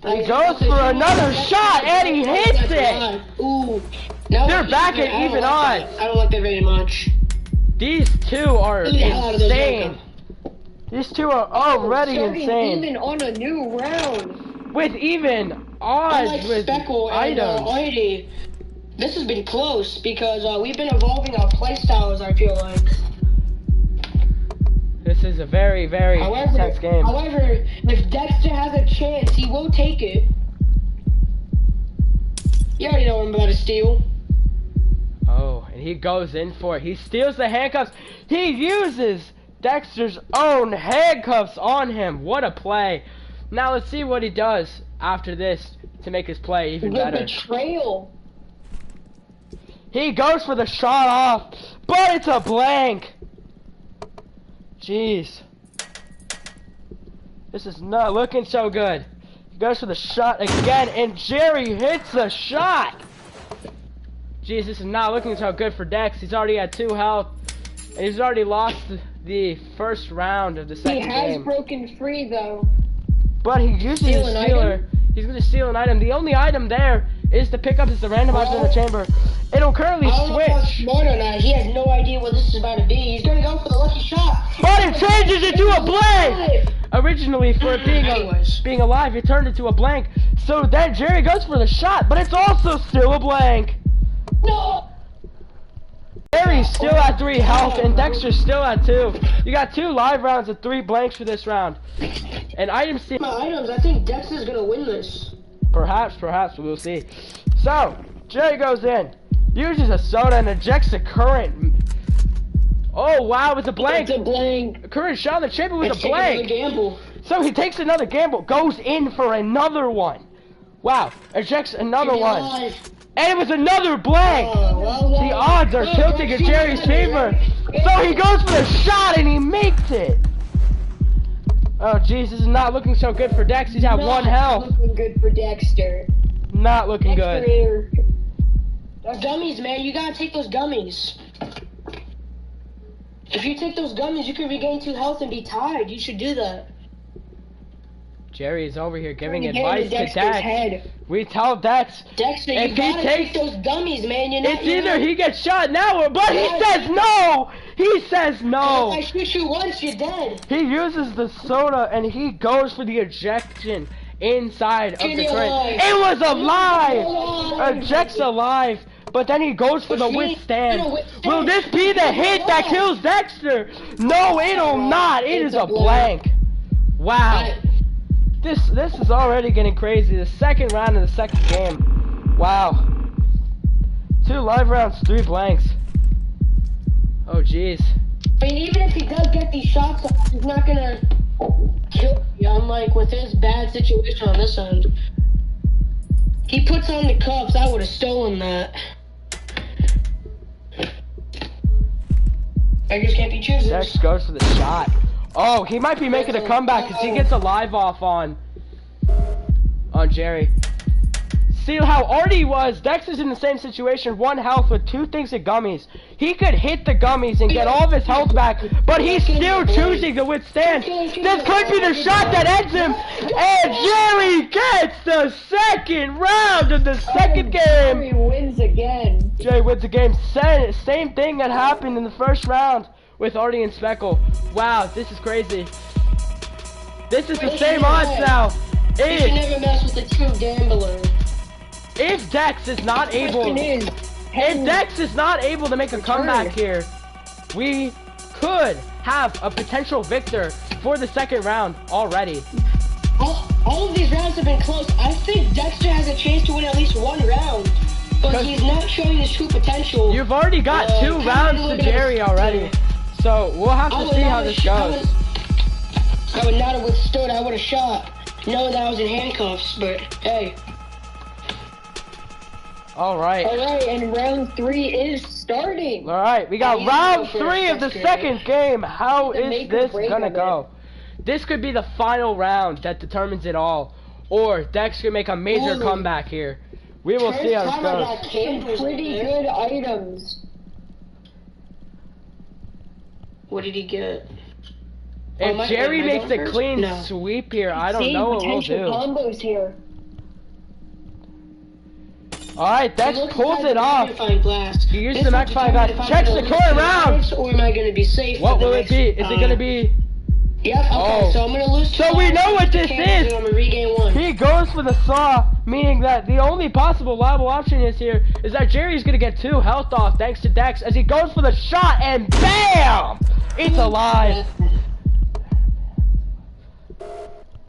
He goes for another shot, and he hits it. Ooh. No, They're back at even odds. I don't like that very much. These two are Get the hell out of those insane. These two are already Starting insane. even on a new round. with even odds Unlike with Speckle and items. Arty, this has been close because we've been evolving our playstyles, I feel like. This is a very, very intense game. However, if Dexter has a chance, he will take it. You already know what I'm about to steal. Oh, and he goes in for it. He steals the handcuffs. He uses Dexter's own handcuffs on him. What a play. Now let's see what he does after this to make his play even better. Betrayal. He goes for the shot off, but it's a blank. Jeez. This is not looking so good. He goes for the shot again, and Jerry hits the shot. Jeez, this is not looking so good for Dex. He's already at 2 health, and he's already lost the first round of the second game. He has broken free, though. But he uses his stealer. He's going to steal an item. The only item there is to pick up is the randomizer in the chamber. It'll currently I don't know if I'm switch. smart or not. He has no idea what this is about to be. He's gonna go for the lucky shot. But it changes into a blank! Originally, for it Anyways. being alive, it turned into a blank. So then Jerry goes for the shot, but it's also still a blank. No! Jerry's still at 3 health, and Dexter's still at 2. You got 2 live rounds and 3 blanks for this round. And item steal. My items, I think Dexter's gonna win this. Perhaps, we'll see. So, Jerry goes in, uses a soda and ejects the current. Oh wow, it's a blank. It's a blank. A current shot in the chamber with It's a blank. taking another gamble. So he takes another gamble, goes in for another one. Wow, ejects another one. Alive. And it was another blank. Well, The odds are tilting in Jerry's favor. So he goes for the shot and he makes it. Oh jeez, this is not looking so good for Dex. He's at 1 health. Looking good for Dexter. Not looking good. Dexter. Those gummies, man, you gotta take those gummies. If you take those gummies, you can regain 2 health and be tied. You should do that. Jerry is over here giving Get advice into to Dexter's Dex. head. We tell Dex Dexter, if you he gotta takes take those gummies, man. You're not, it's either he gets shot now or but he says no! He says If no! I shoot you once, you're dead. He uses the soda and he goes for the ejection inside of the Get current. alive. It was alive! Alive. Ejects alive, but then he goes for the withstand. Will this be the hit that kills Dexter? No, it'll not. It is a blank. Wow. This is already getting crazy. The second round of the second game. Wow. 2 live rounds, 3 blanks. Oh jeez. I mean, even if he does get these shots off, he's not gonna kill you. Unlike with his bad situation on this end. He puts on the cuffs, I would have stolen that. Beggars can't be choosers. Dex goes for the shot. Oh, he might be making a comeback because he gets a live off on Jerry. See how Arty was. Dex is in the same situation, 1 health with 2 things of gummies. He could hit the gummies and get all of his health back, but he's still choosing to withstand. This could be the shot that ends him, and Jerry gets the second round of the second game. Jerry wins again. Jerry wins the game. Same thing that happened in the first round with Arty and Speckle. Wow, this is crazy. This is the same odds now. You should never mess with a true gambler. If Dex is not able, to make a comeback here, we could have a potential victor for the second round already. All of these rounds have been close. I think Dexter has a chance to win at least 1 round, but he's not showing his true potential. You've already got 2 rounds to Jerry already, so we'll have to see how this goes. I would not have withstood. I would have shot, knowing that I was in handcuffs. But hey. Alright, and round 3 is starting. Alright, we got round 3 of the second game. How is this gonna go? This could be the final round that determines it all. Or Dex could make a major comeback here. We will see how this goes. Pretty good items. What did he get? If Jerry makes a clean sweep here, I don't know what we'll do. Combos here. Alright, Dex pulls it off. Blast. He uses the magnifying glass. Checks the corner round. Or am I gonna be safe? What will it be? Is it gonna be Yep, okay, Oh. so I'm gonna lose two So we lives, know what two this candles, is. and I'm gonna regain one. He goes for the saw, meaning that the only possible viable option is here is that Jerry's gonna get 2 health off thanks to Dex as he goes for the shot and BAM! It's alive.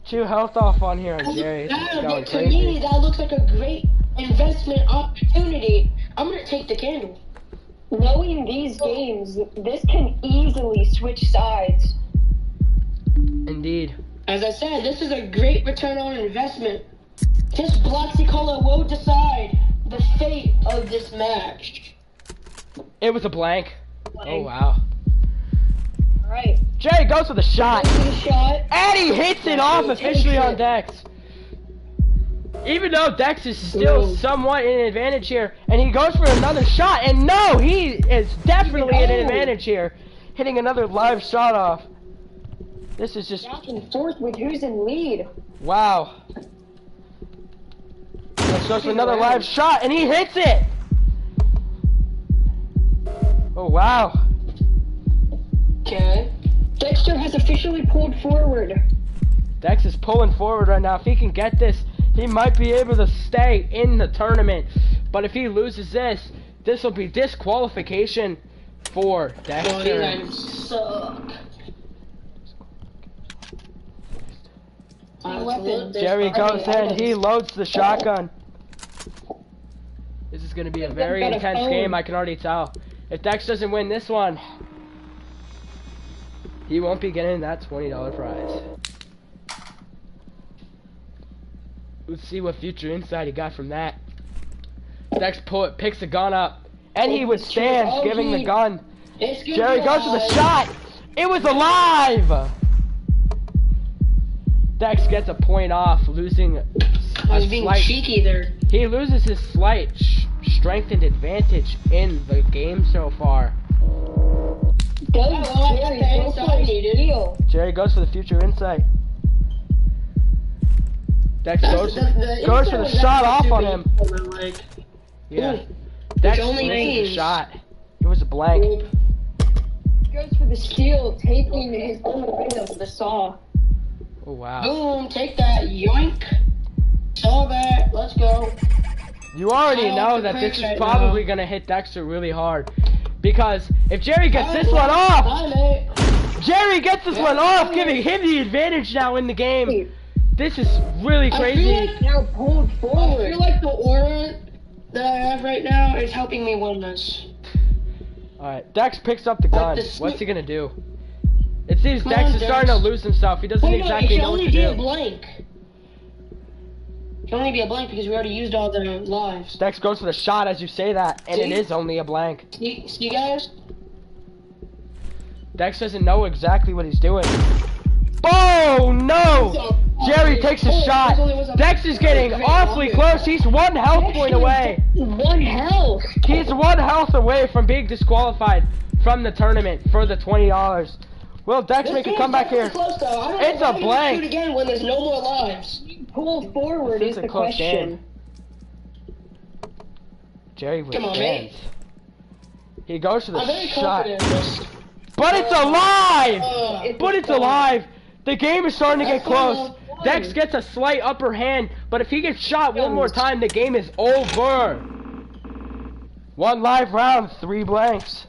2 health off on here on Jerry. It's going To me, crazy. that looks like a great investment opportunity. I'm gonna take the candle. Knowing these games, this can easily switch sides. Indeed. As I said, this is a great return on investment. This Bloxy color will decide the fate of this match. It was a blank. Oh wow. Alright. Jerry goes for the shot. Goes for the shot. And he hits it off officially on Dex. Even though Dex is still somewhat in an advantage here, and he goes for another shot, and no, he is definitely in an advantage here, hitting another live shot off. This is just Back and forth with who's in lead. wow. Dex goes for another live shot, and he hits it. Oh wow. Okay. Dexter has officially pulled forward. Dex is pulling forward right now. If he can get this, he might be able to stay in the tournament. But if he loses this, this will be disqualification for Dexter. Guys suck. Jerry goes in, he loads the shotgun. This is going to be a very intense game, I can already tell. If Dex doesn't win this one, he won't be getting that $20 prize. Let's see what future insight he got from that. Dex picks the gun up, and he withstands giving the gun. Jerry goes for the shot. It was alive. Dex gets a point off, losing I was being slight. cheeky there. He loses his slight strengthened advantage in the game so far. Jerry goes for the future insight. Dex goes for the shot off on him. Yeah. Dex only misses the means- shot. It was a blank. Goes for the steal, taking his own item, the saw. Oh wow. Boom, take that, yoink. Saw that, let's go. You already Off know the that this cranks is right probably now. gonna hit Dexter really hard. Because if Jerry gets this one off, Bye, mate. Jerry gets this one off, giving him the advantage now in the game. This is really I crazy. feel like Now pulled I forward. feel like the aura that I have right now is helping me win this. Alright, Dex picks up the gun. this- What's he gonna do? It seems Come Dex on, is starting to Dex. lose himself. He doesn't Wait, no, it exactly can know what only to be a do. blank. It can only be a blank because we already used all the lives. Dex goes for the shot as you say that, and it See? is only a blank. See guys? Dex doesn't know exactly what he's doing. Oh no! Jerry takes a shot. Dex is getting awfully close. He's 1 health point away. 1 health. He's 1 health away from being disqualified from the tournament for the $20. Will Dex make a comeback here? Close, though. I don't It's know a why he would blank. shoot again when there's no more lives. Pull forward This is is a the close question. game. Jerry Come on, mate. withstands. He goes for the I'm very shot. confident in this. But it's alive! It's But it's alive! The game is starting to get That's not close. a Dex gets a slight upper hand, but if he gets shot one more time, the game is over. 1 live round, 3 blanks.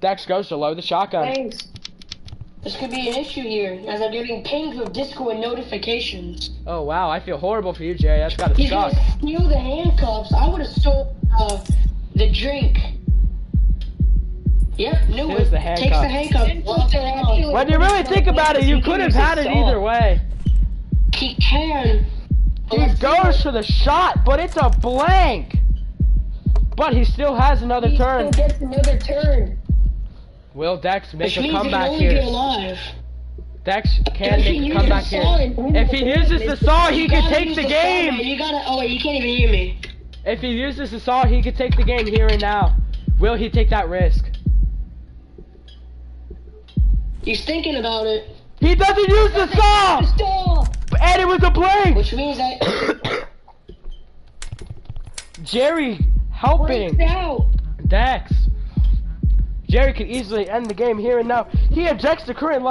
Dex goes to load the shotgun. Thanks. This could be an issue here, as I'm getting pinged with Discord notifications. Oh wow, I feel horrible for you, Jerry. That's gotta He's suck. gonna steal the handcuffs. I would have stole the drink. Yep, knew Here's it. the Takes handcuffs. the handcuffs. When you really think about it, you could have had it either way. He can. He goes for the shot, but it's a blank. But he still has another He turn. still gets another turn. Will Dex make Which a means he can comeback only be here? alive. Dex can If he make a uses comeback the here. saw If he uses the saw, he You can gotta take use the saw, game. man. You gotta. Oh wait, you can't even hear me. If he uses the saw, he can take the game here and now. Will he take that risk? He's thinking about it, He doesn't use the saw! Stall. And it was a blank! which means that Jerry Breaks helping out. Dex. Jerry could easily end the game here and now. He ejects the current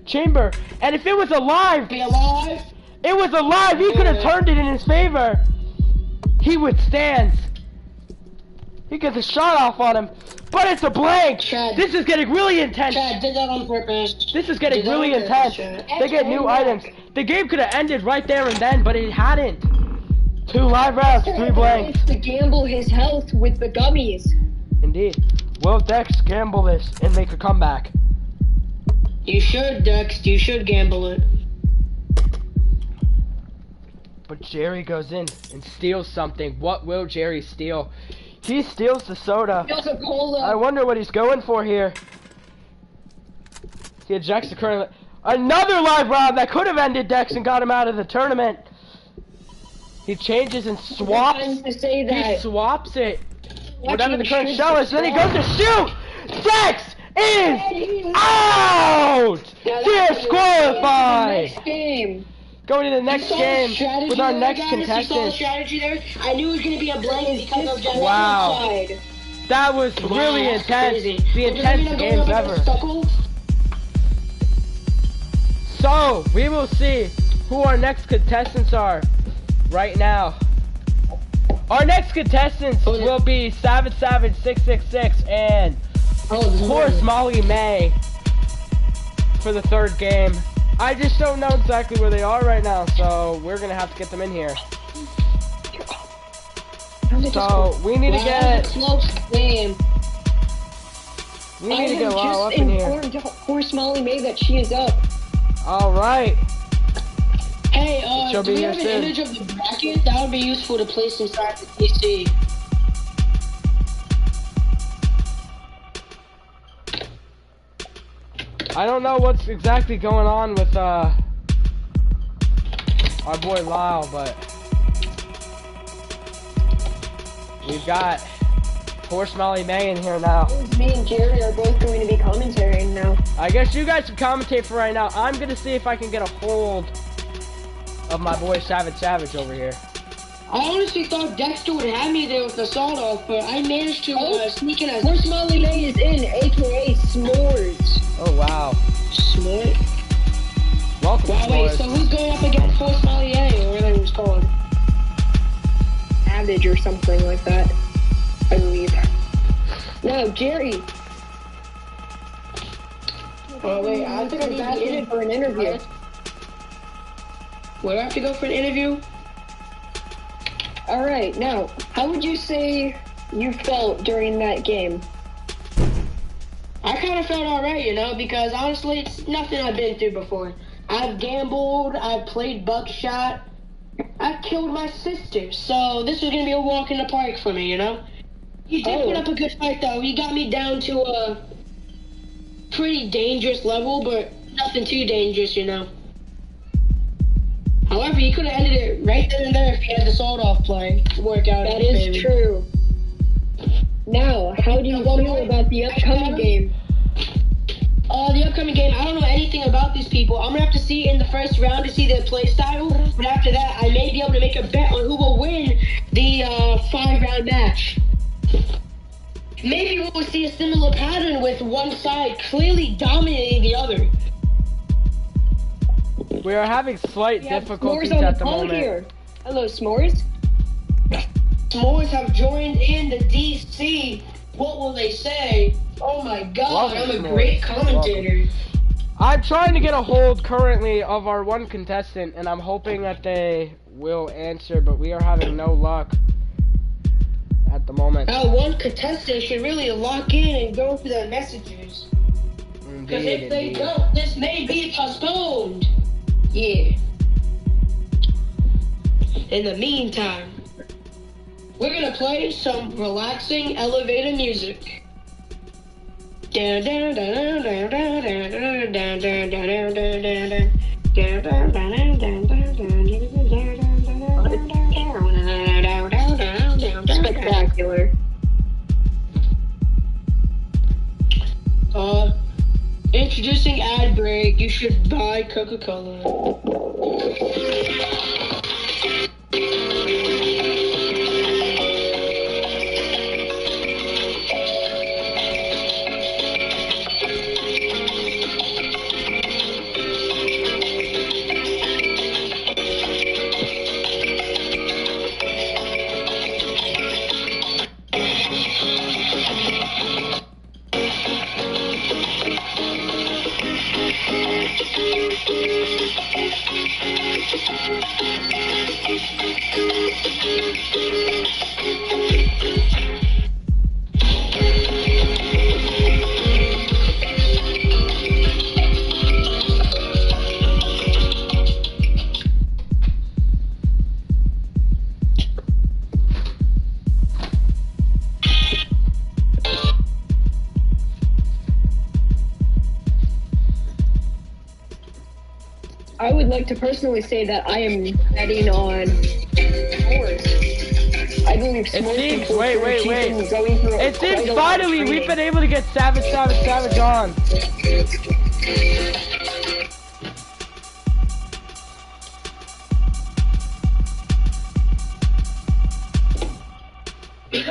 chamber. And if it was alive, Be alive. it was alive, he could have turned it in his favor. He withstands. He gets a shot off on him. But it's a blank. Chad. This is getting really intense. Chad did that on purpose. This is getting Did that really on purpose, intense. Chad. They get new items. The game could have ended right there and then, but it hadn't. 2 live rounds, 3 blanks. He wants to gamble his health with the gummies. Indeed. Will Dex gamble this and make a comeback? You should, Dex. You should gamble it. But Jerry goes in and steals something. What will Jerry steal? He steals the soda. He also cola. I wonder what he's going for here. He ejects the current. Another live round that could have ended Dex and got him out of the tournament. He changes and swaps. Trying to say He that swaps it. Whatever the watching current shoot shell is, then he goes to shoot! Dex is out! Disqualified! next game. Going to the next game with our next You saw the contestant. strategy there? I knew it was going to be a blank because of just Wow. Side. That was really that's intense. crazy. The But does that mean intense I'm going games up ever. against Speckle? So, we will see who our next contestants are right now. Our next contestants will be SavageSavage 666 and of course Molly May for the 3rd game. I just don't know exactly where they are right now, so we're gonna have to get them in here. So we need to get Close game. we need to get Lyle up just in here. informed Horse Molly May that she is up. All right. Hey, She'll do be we here have an soon. image of the bracket? That would be useful to place inside the PC. I don't know what's exactly going on with our boy Lyle, but we've got Horse Molly May in here now. Me and Jerry are both going to be commentating now. I guess you guys can commentate for right now. I'm gonna see if I can get a hold of my boy SavageSavage over here. I honestly thought Dexter would have me there with the sawed off, but I managed to sneak in a Horse Molly May is in, aka S'mores. Oh wow. Smart. Welcome, Wow, wait, boys. so who's going up against Force Molly A, or whatever it's called? Savage or something like that, I believe. No, Jerry. Oh, wait, I think I'm back in it for an interview. Would I have to go for an interview? Alright, now, how would you say you felt during that game? I kind of felt alright, you know, because honestly, it's nothing I've been through before. I've gambled, I've played Buckshot, I've killed my sister, so this was gonna be a walk in the park for me, you know? You did put up a good fight, though. You got me down to a pretty dangerous level, but nothing too dangerous, you know? However, you could have ended it right then and there if you had the sawed-off play work out. That is true. Now, how do you feel about the upcoming game? The upcoming game, I don't know anything about these people. I'm gonna have to see in the first round to see their play style, but after that, I may be able to make a bet on who will win the 5-round match. Maybe we'll see a similar pattern with one side clearly dominating the other. We are having slight We have difficulties S'mores on at the the call moment. here. Hello, S'mores. S'mores have joined in the DC. What will they say? Oh my god, Welcome, I'm a S'mores. great commentator. I'm trying to get a hold currently of our one contestant, and I'm hoping that they will answer, but we are having no luck at the moment. Now, one contestant should really lock in and go through their messages. Because if they Indeed. don't, this may be postponed. Yeah. In the meantime, we're gonna play some relaxing elevator music. Down, down, down, down, down, down, down, down, down, down, down, down, down. Down, down, down, down, down, down, down, Spectacular. Introducing ad break. You should buy Coca-Cola. I would like to personally say that I am betting on S'mores. I believe S'mores. It seems, wait. It seems finally we've been able to get Savage on.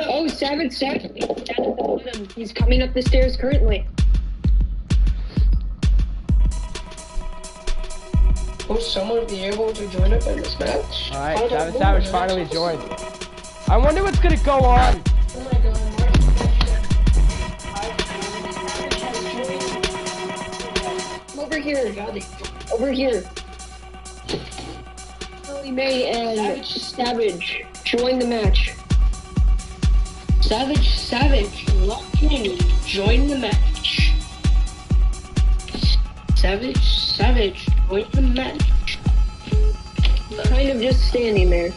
Oh, Savage. He's coming up the stairs currently. Will someone be able to join us in this match? Alright, Savage finally joined. I wonder what's gonna go on. Oh my god, Over here. Over here. Ellie Mae and Savage join the match. Savage, lock in, join the match. Savage, join the match. Kind of just standing there.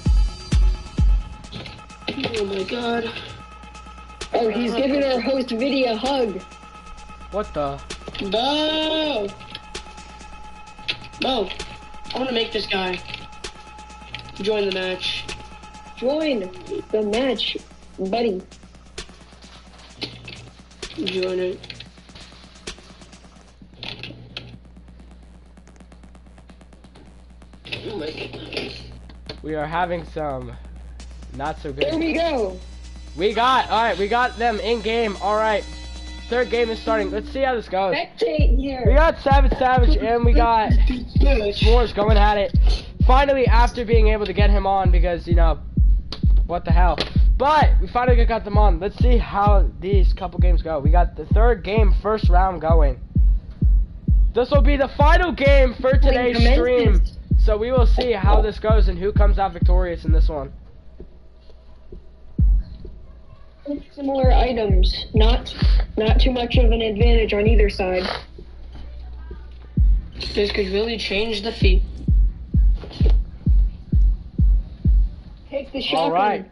Oh my god. Oh, he's giving our host Viddy a hug. What the? Bo, I want to make this guy join the match. Join the match, buddy. Join it. Oh my god. We are having some not so good. There we go. Alright, we got them in game. Alright. Third game is starting. Let's see how this goes. Spectate here. We got Savage and we got S'mores going at it. Finally, after being able to get him on because, you know, what the hell. But we finally got them on. Let's see how these couple games go. We got the third game, first round going. This will be the final game for today's stream. So we will see how this goes and who comes out victorious in this one. Similar items, not too much of an advantage on either side. This could really change the feat. Take the shotgun. Alright.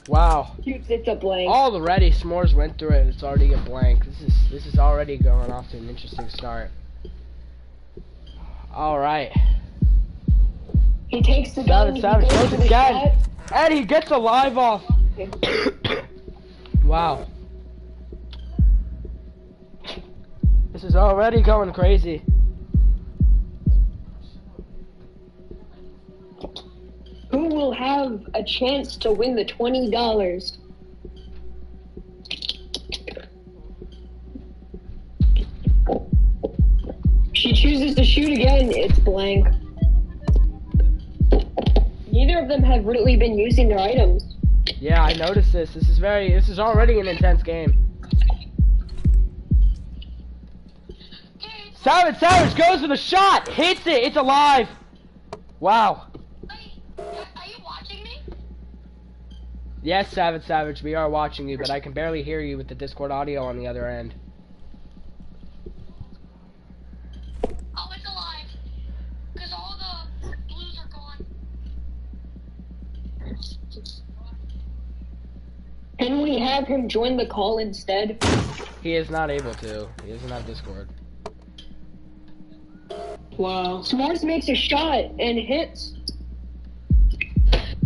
Wow. Shoots, it's a blank. Already S'mores went through it. It's already a blank. This is already going off to an interesting start. Alright. He takes the gun. Savage goes again. And he gets a live off. Wow. This is already going crazy. Who will have a chance to win the $20? She chooses to shoot again. It's blank. Neither of them have really been using their items. Yeah, I noticed this. This is already an intense game. Savage goes for the shot, hits it, it's alive. Wow. Are you watching me? Yes, Savage, we are watching you, but I can barely hear you with the Discord audio on the other end. Oh, it's alive. Because all the blues are gone. Can we have him join the call instead? He is not able to. He doesn't have Discord. Wow. S'mores makes a shot and hits.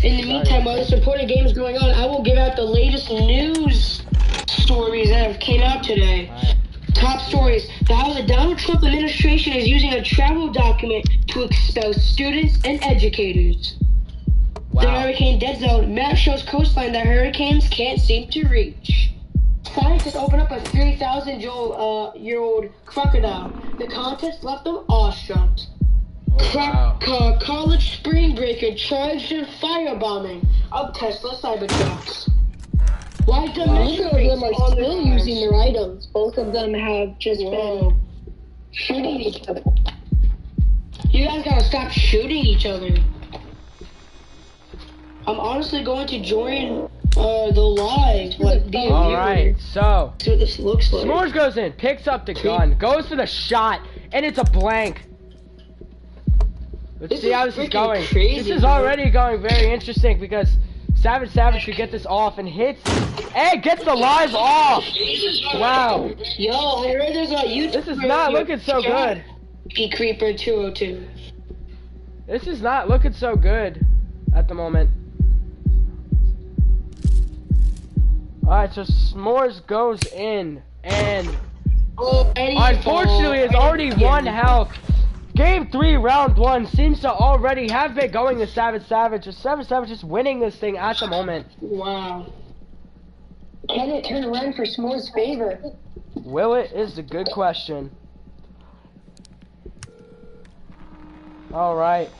In the meantime, while the supported game is going on, I will give out the latest news stories that have came out today. Right. Top stories. How the Donald Trump administration is using a travel document to expel students and educators. Wow. The hurricane dead zone map shows coastline that hurricanes can't seem to reach. Scientists open up a 3,000-year-old crocodile. The contest left them awestruck. Oh, wow. College spring breaker charged in firebombing of Tesla Cybertrucks. Why Neither of them are still using their items. Both of them have just been shooting each other. You guys gotta stop shooting each other. I'm honestly going to join the live, like be a All viewer. right, so See what this looks like. S'mores goes in, picks up the gun, goes for the shot, and it's a blank. Let's This see is how this is freaking going. crazy, This is bro. already going very interesting because SavageSavage could get this off and hits and gets the live off. Wow, Yo, I heard there's a YouTube. this is not looking so good. Creeper 202. This is not looking so good at the moment. Alright, so S'mores goes in, and Oh, unfortunately it's already 1 health. Game 3, round 1 seems to already have been going to SavageSavage. SavageSavage is winning this thing at the moment. Wow. Can it turn around for S'mores' favor? Will it is the good question. Alright.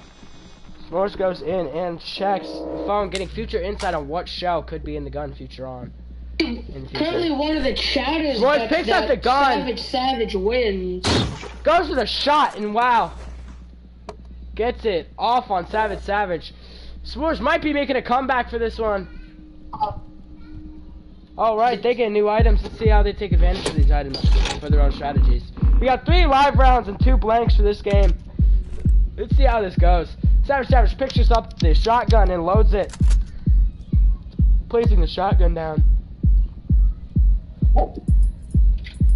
S'mores goes in and checks the phone, getting future insight on what shell could be in the gun future on. In the future. Currently, one of the chatters Boys, that, picks up the gun. SavageSavage wins. Goes for the shot and wow. Gets it off on SavageSavage. S'mores might be making a comeback for this one. Alright, they get new items. Let's see how they take advantage of these items for their own strategies. We got 3 live rounds and 2 blanks for this game. Let's see how this goes. SavageSavage pictures up the shotgun and loads it. Placing the shotgun down.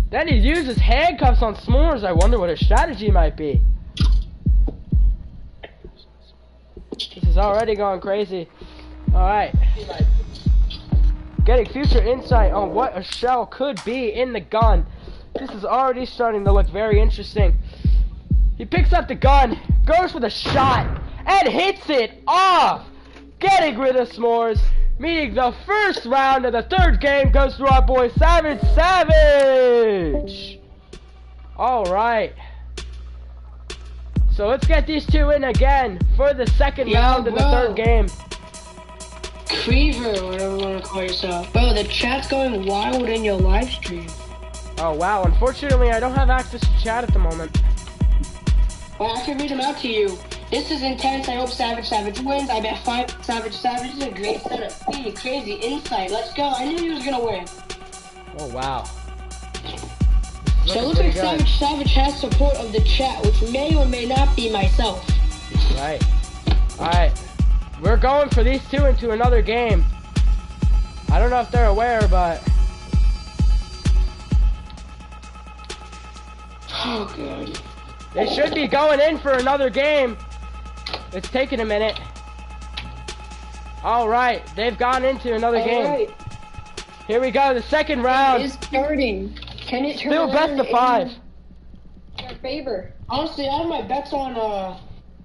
Then he uses handcuffs on S'mores. I wonder what his strategy might be. This is already going crazy. Alright. Getting future insight on what a shell could be in the gun. This is already starting to look very interesting. He picks up the gun, goes for the shot, and hits it off! Getting rid of S'mores. Meaning the first round of the 3rd game goes to our boy SavageSavage! Alright. So let's get these 2 in again for the 2nd round of the 3rd game. Creeper, whatever you want to call yourself. Bro, the chat's going wild in your live stream. Oh wow, unfortunately I don't have access to chat at the moment. Well, I can read them out to you. This is intense. I hope SavageSavage wins. I bet 5 SavageSavage is a great setup. Hey, crazy insight. Let's go. I knew he was gonna win. Oh wow. So it looks like SavageSavage has support of the chat, which may or may not be myself. Right. Alright. We're going for these 2 into another game. I don't know if they're aware, but Oh god. they should be going in for another game. It's taking a minute. Alright, they've gone into another game. Alright, Here we go, the 2nd round. it is starting. Can it turn Still best around of 5. in your favor? Honestly, I have my bets on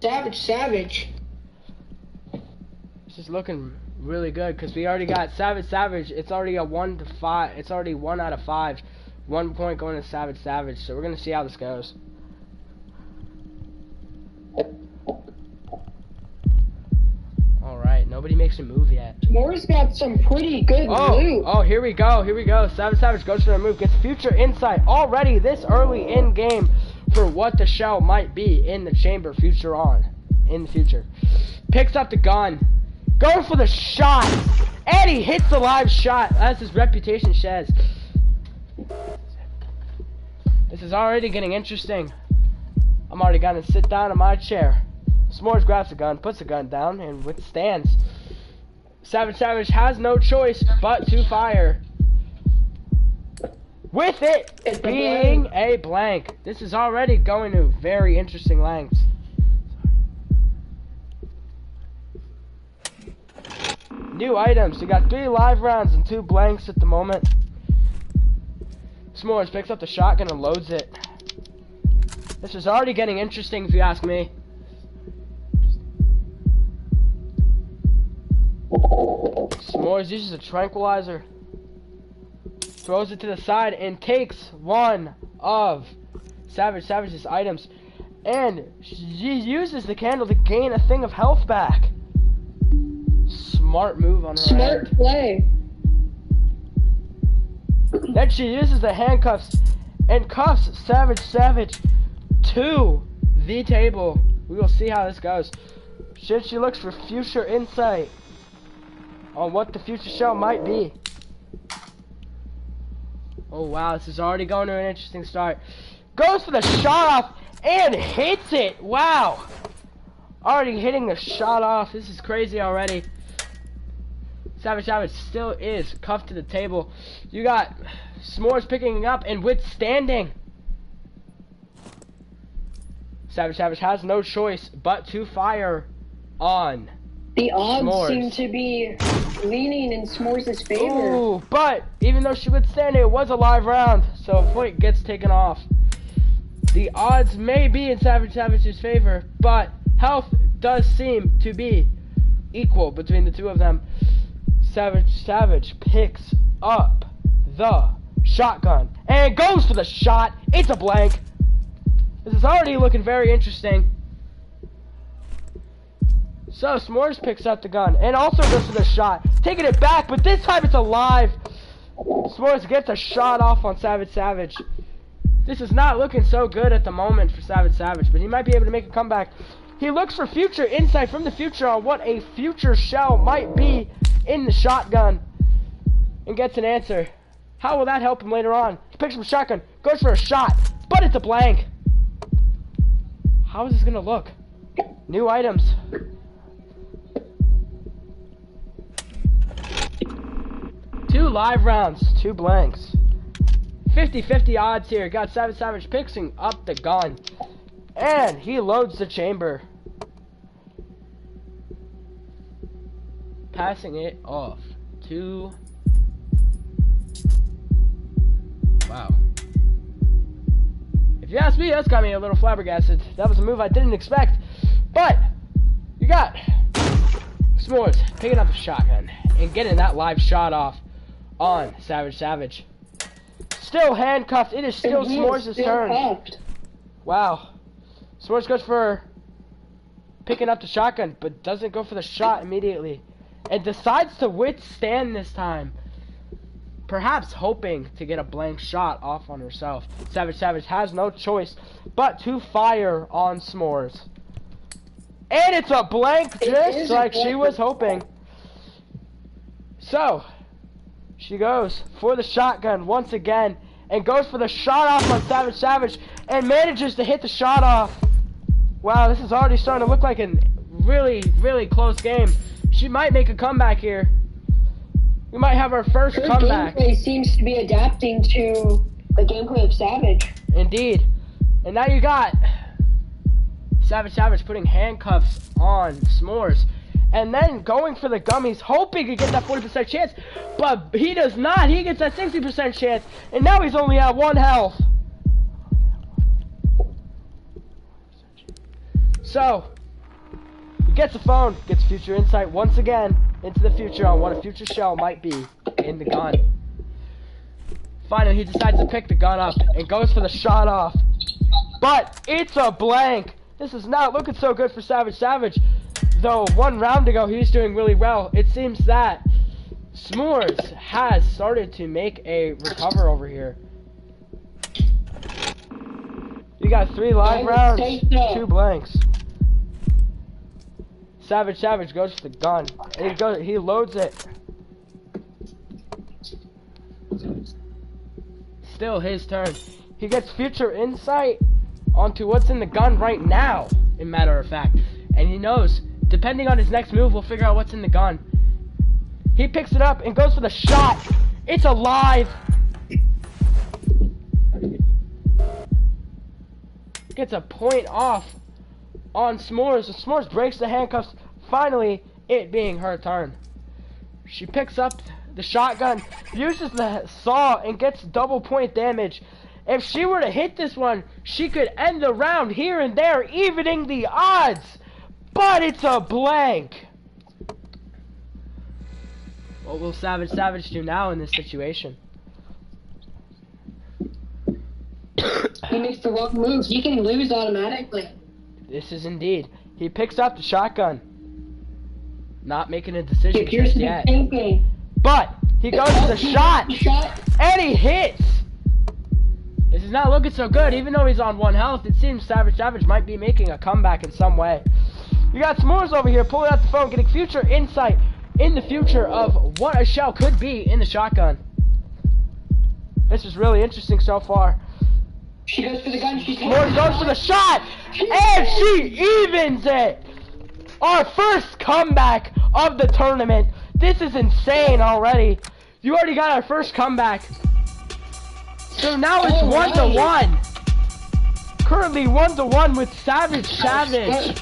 SavageSavage. This is looking really good because we already got SavageSavage. It's already a 1 to 5. It's already 1 out of 5. 1 point going to SavageSavage. So we're gonna see how this goes. Alright, nobody makes a move yet. S'mores got some pretty good loot. Oh, here we go, here we go. SavageSavage goes for the move, gets future insight already this early in game for what the shell might be in the chamber future on. In the future. Picks up the gun, goes for the shot, and he hits the live shot as his reputation says. This is already getting interesting. I'm already gonna sit down in my chair. S'mores grabs the gun, puts the gun down, and withstands. SavageSavage has no choice but to fire. With it It's a being a blank. This is already going to very interesting lengths. New items. We got 3 live rounds and 2 blanks at the moment. S'mores picks up the shotgun and loads it. This is already getting interesting if you ask me. S'mores uses a tranquilizer, throws it to the side, and takes one of SavageSavage's items. And she uses the candle to gain a thing of health back. Smart move on her Smart end. play. Then she uses the handcuffs and cuffs SavageSavage to the table. We will see how this goes. She looks for future insight on what the future show might be. Oh wow, this is already going to an interesting start. Goes for the shot off and hits it. Wow. Already hitting the shot off. This is crazy already. SavageSavage still is cuffed to the table. You got S'mores picking up and withstanding. SavageSavage has no choice but to fire on The odds S'mores. seem to be leaning in S'mores' favor. Ooh, but even though she withstanding, it was a live round, so a point gets taken off. The odds may be in SavageSavage's favor, but health does seem to be equal between the two of them. SavageSavage picks up the shotgun and goes for the shot. It's a blank. This is already looking very interesting. So S'mores picks up the gun and also goes for the shot, taking it back, but this time it's alive. S'mores gets a shot off on SavageSavage. This is not looking so good at the moment for SavageSavage, but he might be able to make a comeback. He looks for future insight from the future on what a future shell might be in the shotgun and gets an answer. How will that help him later on? He picks up a shotgun, goes for a shot, but it's a blank. How is this gonna look? New items. Two live rounds, two blanks. 50-50 odds here. Got SavageSavage picking up the gun. And he loads the chamber. Passing it off to... Wow. If you ask me, that's got me a little flabbergasted. That was a move I didn't expect. But, you got S'mores picking up the shotgun and getting that live shot off on SavageSavage. Still handcuffed. It is still S'mores' turn. Cuffed. Wow. S'mores goes for picking up the shotgun, but doesn't go for the shot immediately. And decides to withstand this time. Perhaps hoping to get a blank shot off on herself. SavageSavage has no choice but to fire on S'mores. And it's a blank, just like she was hoping. So, she goes for the shotgun once again and goes for the shot off on SavageSavage and manages to hit the shot off. Wow, this is already starting to look like a really, really close game. She might make a comeback here. We might have our first comeback. Gameplay seems to be adapting to the gameplay of Savage. Indeed. And now you got SavageSavage putting handcuffs on S'mores. And then going for the gummies, hoping to get that 40% chance. But he does not. He gets that 60% chance. And now he's only at 1 health. So, he gets a phone, gets future insight once again into the future on what a future shell might be in the gun. Finally, he decides to pick the gun up and goes for the shot off. But it's a blank. This is not looking so good for SavageSavage. Though 1 round ago he was doing really well. It seems that S'mores has started to make a recover over here. You got 3 live rounds, 2 blanks. SavageSavage goes for the gun, and he loads it. Still his turn. He gets future insight onto what's in the gun right now, in matter of fact. And he knows, depending on his next move, we'll figure out what's in the gun. He picks it up and goes for the shot. It's alive. Gets a point off on S'mores. S'mores breaks the handcuffs. Finally, it being her turn. She picks up the shotgun, uses the saw, and gets double point damage. If she were to hit this one, she could end the round here and there, evening the odds. But it's a blank. What will SavageSavage do now in this situation? He makes the wrong move. He can lose automatically. This is indeed. He picks up the shotgun. Not making a decision If you're just yet. thinking, But he goes for the shot. And he hits. This is not looking so good. Even though he's on 1 health, it seems SavageSavage might be making a comeback in some way. You got S'mores over here pulling out the phone, getting future insight in the future of what a shell could be in the shotgun. This is really interesting so far. She goes for the gun. S'mores goes for the shot, and she evens it. Our first comeback of the tournament. This is insane already. You already got our first comeback. So now it's 1-1. Currently 1-1 with SavageSavage.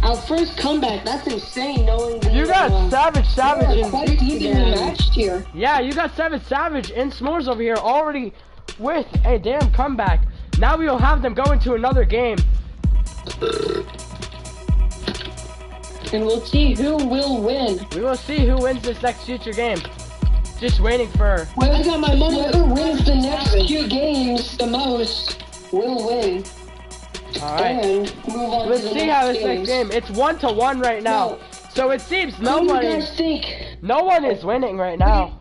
Our first comeback. That's insane. Knowing that You got SavageSavage Quite and evenly matched here. yeah, you got SavageSavage and S'mores over here already with a damn comeback. Now we will have them go into another game. And we'll see who will win. We will see who wins this next future game. Just waiting for. I got my money. Whoever wins the next 2 games the most will win. All right. And move on Let's to the see how this next game. It's 1-1 right now. No. So it seems Who do you nobody, guys think? no one is winning right now.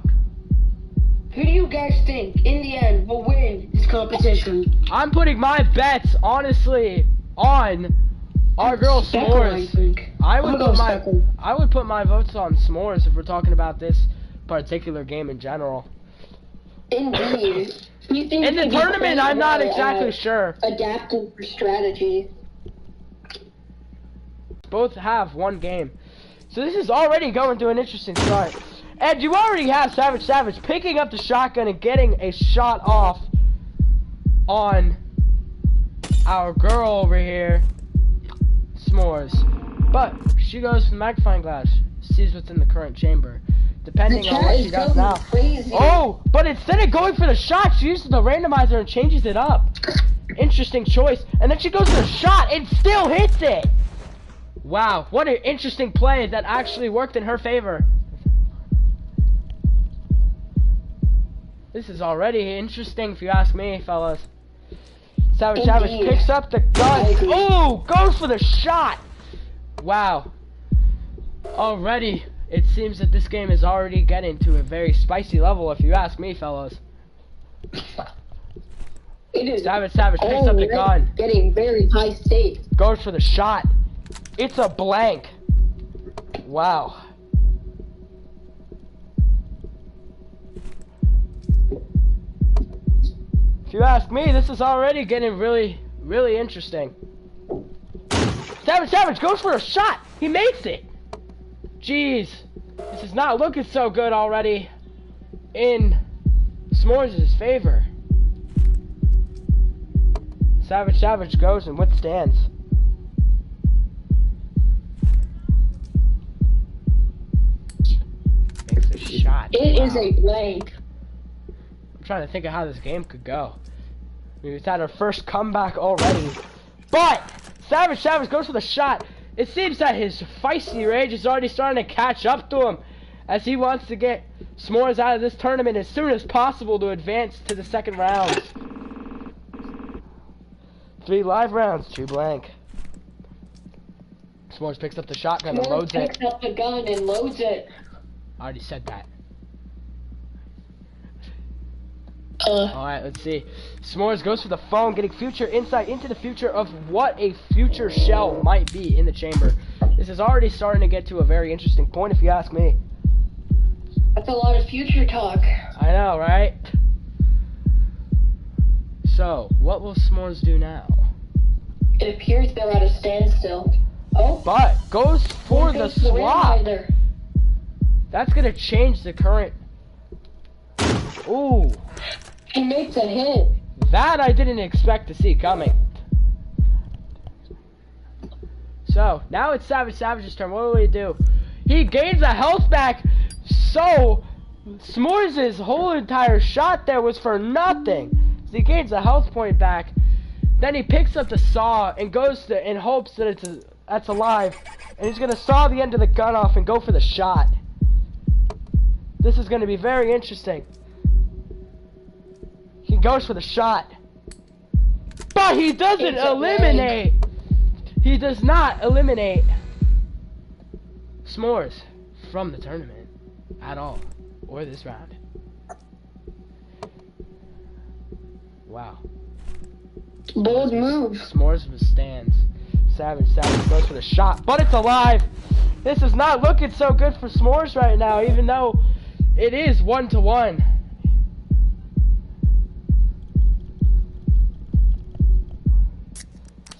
Who do you guys think, in the end, will win this competition? I'm putting my bets, honestly, on our girl Speckle, I S'mores. think. I I'm would gonna put go my Speckle. I would put my votes on S'mores if we're talking about this particular game in general. Indeed. You think In the he'd be tournament, pretty I'm not good exactly at sure. adapting for strategy. Both have 1 game. So this is already going to an interesting start. And you already have SavageSavage picking up the shotgun and getting a shot off on our girl over here, S'mores. But she goes for the magnifying glass, sees what's in the current chamber. Depending The on chat what is she does going now. crazy. Oh, but instead of going for the shot, she uses the randomizer and changes it up. Interesting choice. And then she goes for the shot and still hits it. Wow, what an interesting play that actually worked in her favor. This is already interesting if you ask me, fellas. SavageSavage Indeed. picks up the I gun. agree. Oh, goes for the shot. Wow. Already, it seems that this game is already getting to a very spicy level if you ask me, fellas. It is SavageSavage picks up the gun. getting very high stakes. Goes for the shot. It's a blank. Wow. If you ask me, this is already getting really, really interesting. SavageSavage goes for a shot. He makes it. Jeez. This is not looking so good already in S'mores' favor. SavageSavage goes and withstands. Makes a shot. It is Wow. a blank. I'm trying to think of how this game could go. We've had our first comeback already. But SavageSavage goes for the shot. It seems that his feisty rage is already starting to catch up to him as he wants to get S'mores out of this tournament as soon as possible to advance to the second round. 3 live rounds, 2 blank. S'mores picks up the shotgun and loads it. Picks up the gun and loads it. I already said that. Uh, Alright, let's see. S'mores goes for the phone, getting future insight into the future of what a future shell might be in the chamber. This is already starting to get to a very interesting point if you ask me. that's a lot of future talk. I know, right? So, what will S'mores do now? It appears they're at a standstill. Oh, But, goes for there the goes swap. randomizer. That's gonna change the current... Ooh. He makes a hit. That I didn't expect to see coming. So, now it's SavageSavage's turn. What will he do? He gains a health back, so S'mores' whole entire shot there was for nothing. So he gains a health point back. Then he picks up the saw and goes to, in hopes that that's alive. And he's gonna saw the end of the gun off and go for the shot. This is gonna be very interesting. He goes for the shot. But he doesn't It's a eliminate. He does not eliminate S'mores from the tournament at all. Or this round. Wow. Bold move. S'mores stands. Savage goes for the shot, but it's alive. This is not looking so good for S'mores right now, even though it is 1-1.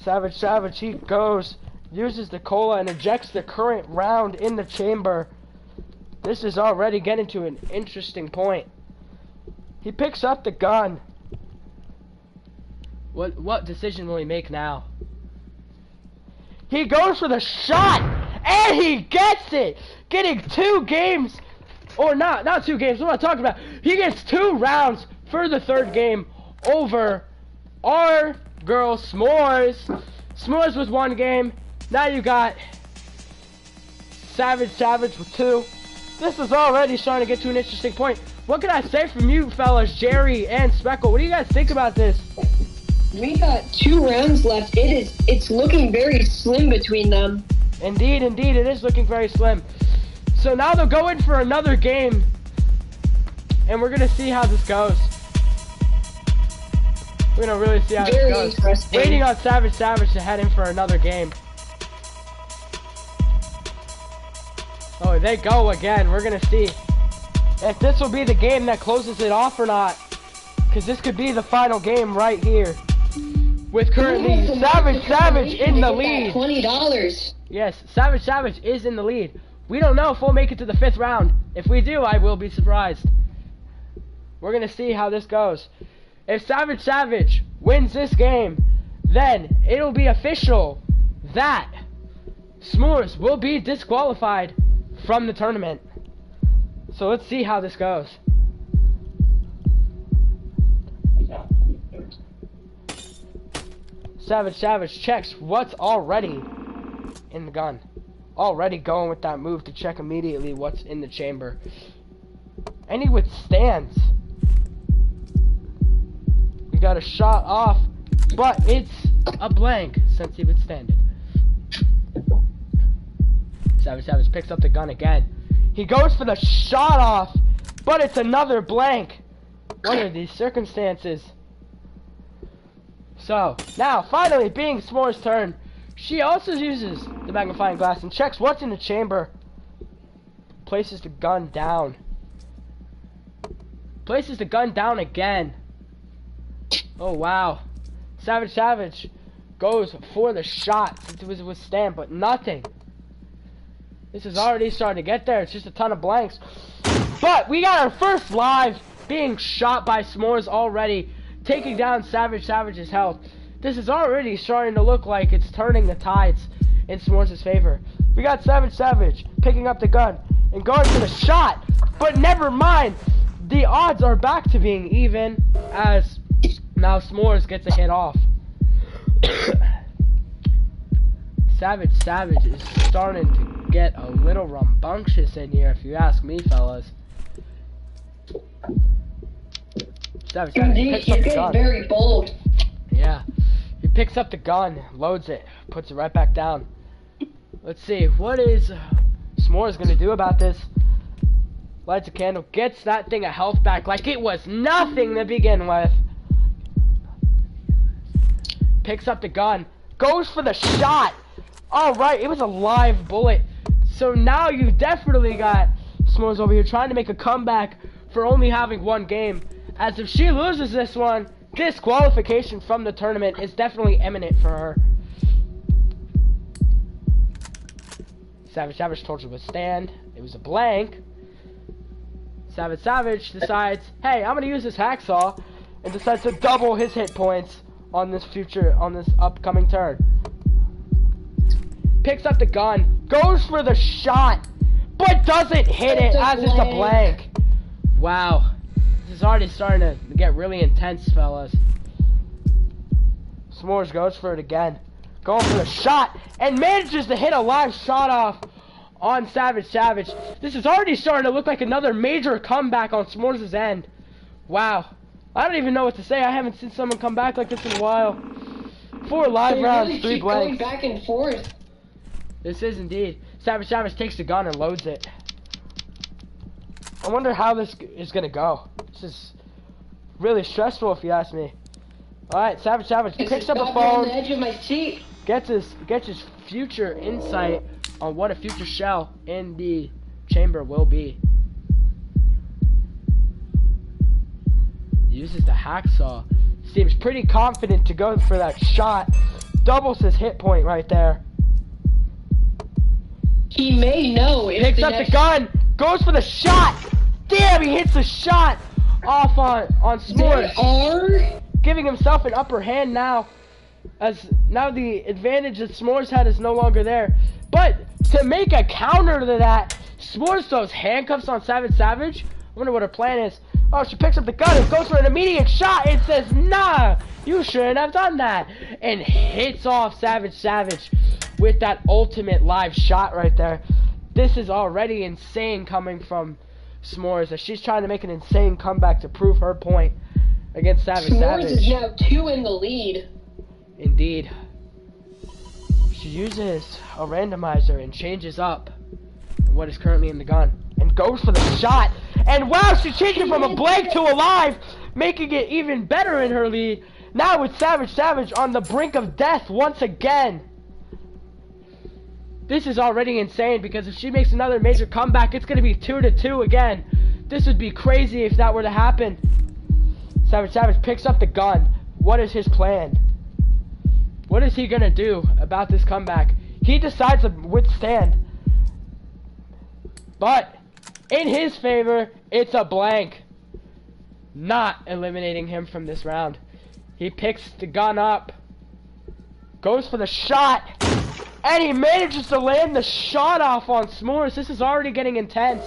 Savage, he goes, uses the cola and ejects the current round in the chamber. This is already getting to an interesting point. He picks up the gun. What decision will he make now? He goes for the shot, and he gets it! Getting 2 games, or not 2 games, what am I talking about? He gets 2 rounds for the 3rd game over our girl S'mores. S'mores with 1 game. Now you got Savage with 2. This is already starting to get to an interesting point. What can I say from you fellas, Jerry and Speckle? What do you guys think about this? We got 2 rounds left. It's looking very slim between them. Indeed, it is looking very slim. So now they'll go in for another game, and we're gonna see how this goes. We're gonna really see how this goes. Interesting. Waiting on Savage to head in for another game. Oh, they go again. We're gonna see if this will be the game that closes it off or not, because this could be the final game right here. With currently Savage in the lead. $20. Yes, Savage is in the lead. We don't know if we'll make it to the 5th round. If we do, I will be surprised. We're gonna see how this goes. If Savage wins this game, then it'll be official that S'mores will be disqualified from the tournament. So let's see how this goes. Savage checks what's already in the gun. Already going with that move to check immediately what's in the chamber. And he withstands. We got a shot off, but it's a blank since he withstanded. Savage picks up the gun again. He goes for the shot off, but it's another blank. What are these circumstances? So, now, finally, being S'mores' turn, she also uses the magnifying glass and checks what's in the chamber. Places the gun down. Places the gun down again. Oh, wow. Savage goes for the shot since it was withstand, but nothing. This is already starting to get there. It's just a ton of blanks. But we got our first live being shot by S'mores already, taking down Savage's health. This is already starting to look like it's turning the tides in S'mores' favor. We got Savage picking up the gun and going for the shot, but never mind. The odds are back to being even as now S'mores gets a hit off. Savage is starting to get a little rambunctious in here, if you ask me, fellas. Savage Indeed, he's getting very bold. Yeah. He picks up the gun, loads it, puts it right back down. Let's see, what is S'mores gonna do about this? Lights a candle, gets that thing a health back like it was nothing to begin with. Picks up the gun, goes for the shot. Alright, it was a live bullet. So now you definitely got S'mores over here trying to make a comeback for only having 1 game. As if she loses this one, disqualification from the tournament is definitely imminent for her. Savage told you to withstand. It was a blank. Savage decides, hey, I'm gonna use this hacksaw, and decides to double his hit points on this upcoming turn. Picks up the gun, goes for the shot, but doesn't hit it as it's a blank. Wow. This is already starting to get really intense, fellas. S'mores goes for it again. Going for the shot, and manages to hit a live shot off on Savage. This is already starting to look like another major comeback on S'mores' end. Wow. I don't even know what to say. I haven't seen someone come back like this in a while. 4 live rounds, really 3 keep blanks. going back and forth. This is indeed. Savage takes the gun and loads it. I wonder how this is gonna go. This is really stressful if you ask me. Alright, Savage picks up a On phone, the edge of my seat. gets his future insight on what a future shell in the chamber will be. Uses the hacksaw. Seems pretty confident to go for that shot. Doubles his hit point right there. He may know if Picks the up next... the gun, goes for the shot. Damn, he hits the shot off on S'mores. They are... Giving himself an upper hand now, as now the advantage that S'mores had is no longer there. But to make a counter to that, S'mores throws handcuffs on Savage. I wonder what her plan is. Oh, she picks up the gun and goes for an immediate shot and says, nah, you shouldn't have done that. And hits off Savage with that ultimate live shot right there. This is already insane coming from S'mores, as she's trying to make an insane comeback to prove her point against Savage. S'mores is now 2 in the lead. Indeed. She uses a randomizer and changes up what is currently in the gun and goes for the shot. And wow, she changed it from a blank to a live, making it even better in her lead. Now with Savage on the brink of death once again. This is already insane, because if she makes another major comeback, it's going to be 2-2 again. This would be crazy if that were to happen. Savage picks up the gun. What is his plan? What is he going to do about this comeback? He decides to withstand. But in his favor, it's a blank. Not eliminating him from this round. He picks the gun up. Goes for the shot. And he manages to land the shot off on S'mores. This is already getting intense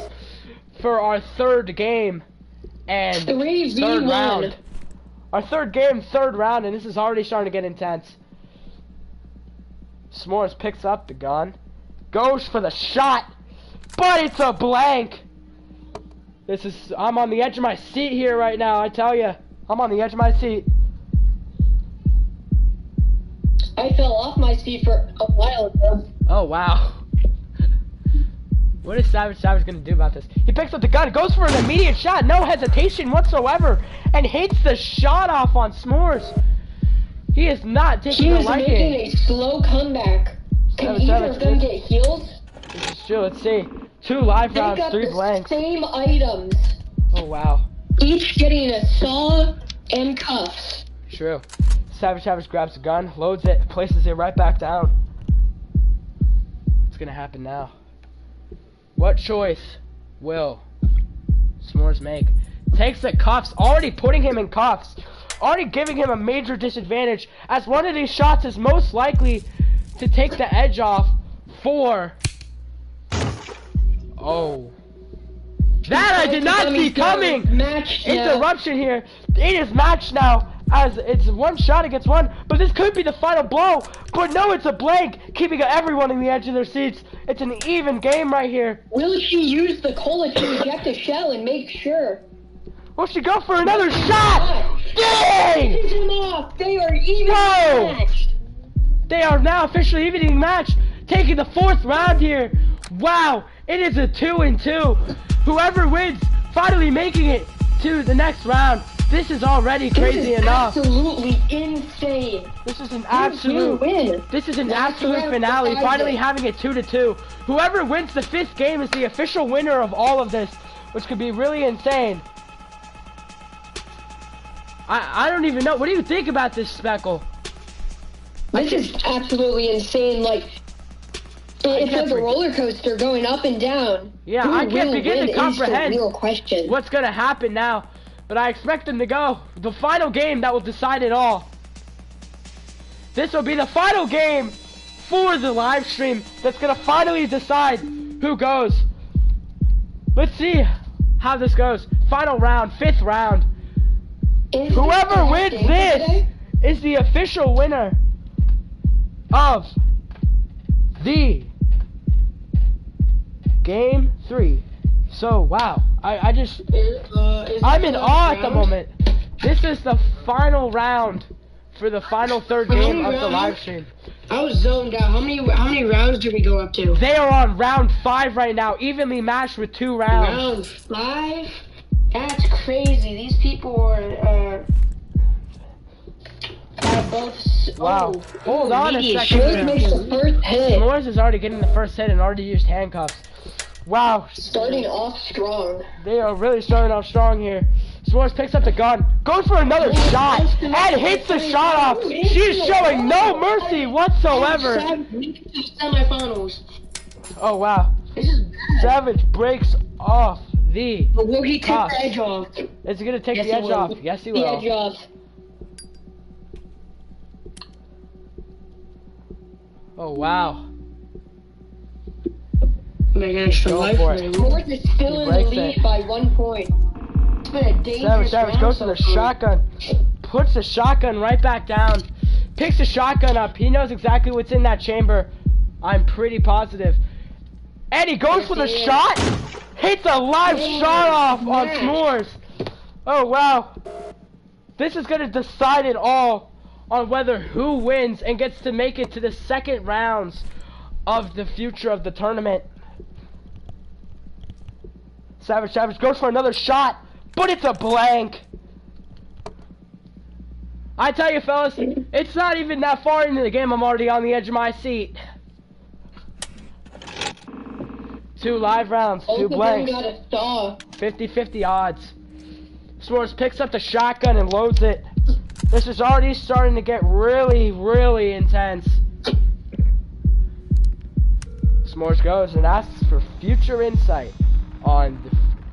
for our third game and 3v1. third round. Our third game, third round, and this is already starting to get intense. S'mores picks up the gun. Goes for the shot. But it's a blank. I'm on the edge of my seat here right now, I tell you. I'm on the edge of my seat. I fell off my seat for a while ago. Oh, wow. What is Savage gonna do about this? He picks up the gun, goes for an immediate shot, no hesitation whatsoever, and hits the shot off on S'mores. He is not taking a liking. He is making a slow comeback. Can either of them get healed? This is true, let's see. 2 live rounds, 3 blanks. Same items. Oh, wow. Each getting a saw and cuffs. True. Savage grabs the gun, loads it, places it right back down. What's gonna happen now? What choice will S'mores make? Takes the cuffs, already putting him in cuffs. Already giving him a major disadvantage, as one of these shots is most likely to take the edge off for... Oh. That I did not see coming! Interruption here. It is matched now, as it's one shot against one, but this could be the final blow. But no, it's a blank, keeping everyone in the edge of their seats. It's an even game right here. Will she use the cola to eject a shell and make sure? Will she go for another shot? Dang! This is enough. They are even matched. They are now officially evening match, taking the 4th round here. Wow, it is a 2-2. Whoever wins, finally making it to the next round. This is already crazy enough. Absolutely insane. This is an absolute win. This is an absolute finale. Finally having it 2-2. Whoever wins the 5th game is the official winner of all of this, which could be really insane. I don't even know. What do you think about this, Speckle? This is absolutely insane. Like, it's like a roller coaster going up and down. Yeah, I can't begin to comprehend real question. What's gonna happen now. But I expect them to go. The final game that will decide it all. This will be the final game for the live stream that's gonna finally decide who goes. Let's see how this goes. Final round, 5th round. Whoever wins this is the official winner of the Game 3. So, wow. I'm in awe at the moment. This is the final round for the final 3rd game of the live stream. I was zoned out. How many rounds do we go up to? They are on round 5 right now, evenly matched with 2 rounds. Round 5? That's crazy. These people are, have both. Wow. Hold on a second. S'mores makes the first hit. S'mores is already getting the first hit and already used handcuffs. Wow. Starting off strong. They are really starting off strong here. S'mores picks up the gun, goes for another shot, and hits the shot off. She's showing no mercy whatsoever. Semifinals. Oh wow. This is bad. Savage breaks off the But will he take cuffs. the edge off? Is he gonna take Yes, the he edge will. off? Yes, he The edge will. off. Oh wow. Make an extra Go life for for it. him. S'mores is still in the breaks lead it. by 1 point. It's been a dangerous Savage round goes to so the far. shotgun, puts the shotgun right back down, picks the shotgun up. He knows exactly what's in that chamber. I'm pretty positive. And he goes Yes, for the he is. shot, hits a live shot off on Yes. S'mores. Oh wow. This is gonna decide it all on whether who wins and gets to make it to the second rounds of the future of the tournament. Savage goes for another shot, but it's a blank. I tell you fellas, it's not even that far into the game, I'm already on the edge of my seat. 2 live rounds, 2 Both of them blanks, got a star. 50-50 odds. S'mores picks up the shotgun and loads it. This is already starting to get really, really intense. S'mores goes and asks for future insight on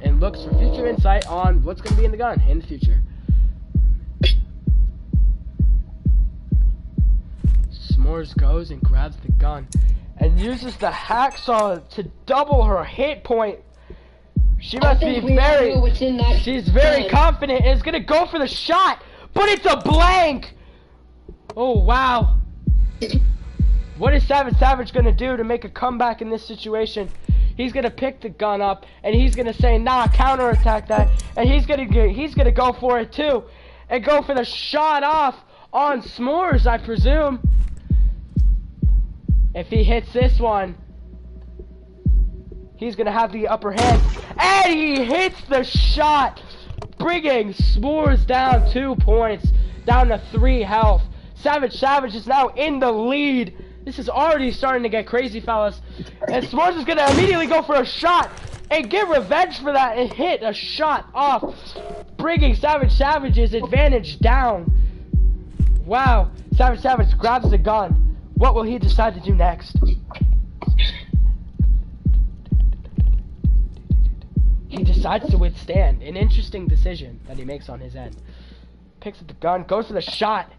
and looks for future insight on what's going to be in the gun in the future. S'mores goes and grabs the gun and uses the hacksaw to double her hit point. She I must be think we all know what's in that she's very gun. confident and is going to go for the shot, but it's a blank. Oh wow. What is Savage gonna do to make a comeback in this situation? He's gonna pick the gun up and he's gonna say, nah, counterattack that, and he's gonna go for it too, and go for the shot off on S'mores, I presume. If he hits this one, he's gonna have the upper hand, and he hits the shot, bringing S'mores down 2 points, down to 3 health. Savage is now in the lead. This is already starting to get crazy, fellas. And S'mores is gonna immediately go for a shot and get revenge for that and hit a shot off, bringing Savage's advantage down. Wow, Savage grabs the gun. What will he decide to do next? He decides to withstand. An interesting decision that he makes on his end. Picks up the gun, goes for the shot.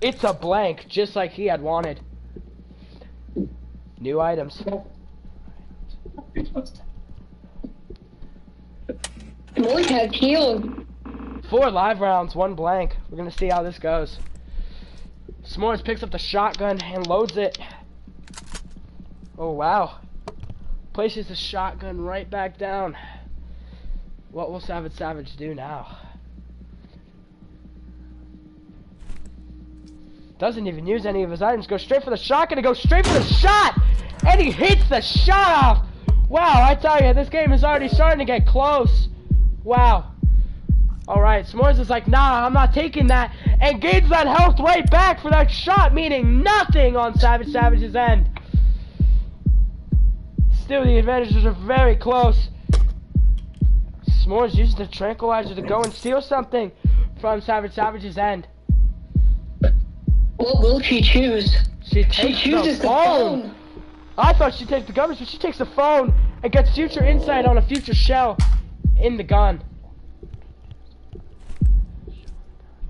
It's a blank, just like he had wanted. New items. S'mores has healed. 4 live rounds, 1 blank. We're gonna see how this goes. S'mores picks up the shotgun and loads it. Oh wow. Places the shotgun right back down. What will Savage do now? Doesn't even use any of his items. Goes straight for the shotgun and goes straight for the shot! And he hits the shot off! Wow, I tell you, this game is already starting to get close. Wow. Alright, S'mores is like, nah, I'm not taking that. And gains that health right back for that shot, meaning nothing on Savage's end. Still, the advantages are very close. S'mores uses the tranquilizer to go and steal something from Savage's end. What will she choose? She She takes chooses the phone. I thought she'd take the gun, but she takes the phone and gets future insight on a future shell in the gun.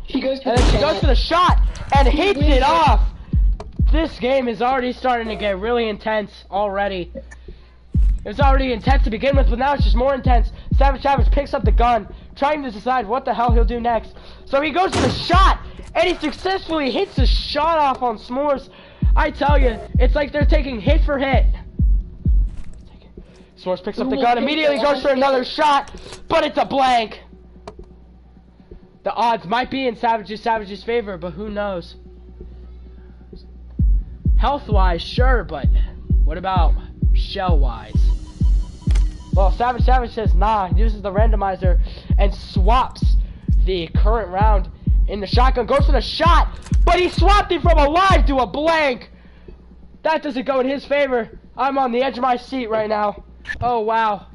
She goes for And the then she shot. goes for the shot and hits it off. This game is already starting to get really intense already. It was already intense to begin with, but now it's just more intense. Savage picks up the gun, trying to decide what the hell he'll do next. So he goes for the shot, and he successfully hits the shot off on S'mores. I tell you, it's like they're taking hit for hit. S'mores picks up the gun, immediately goes for another shot, but it's a blank. The odds might be in Savage's favor, but who knows? Health-wise, sure, but what about shell-wise? Well, Savage says nah, uses the randomizer and swaps the current round in the shotgun, goes for the shot, but he swapped it from a live to a blank. That doesn't go in his favor. I'm on the edge of my seat right now. Oh, wow.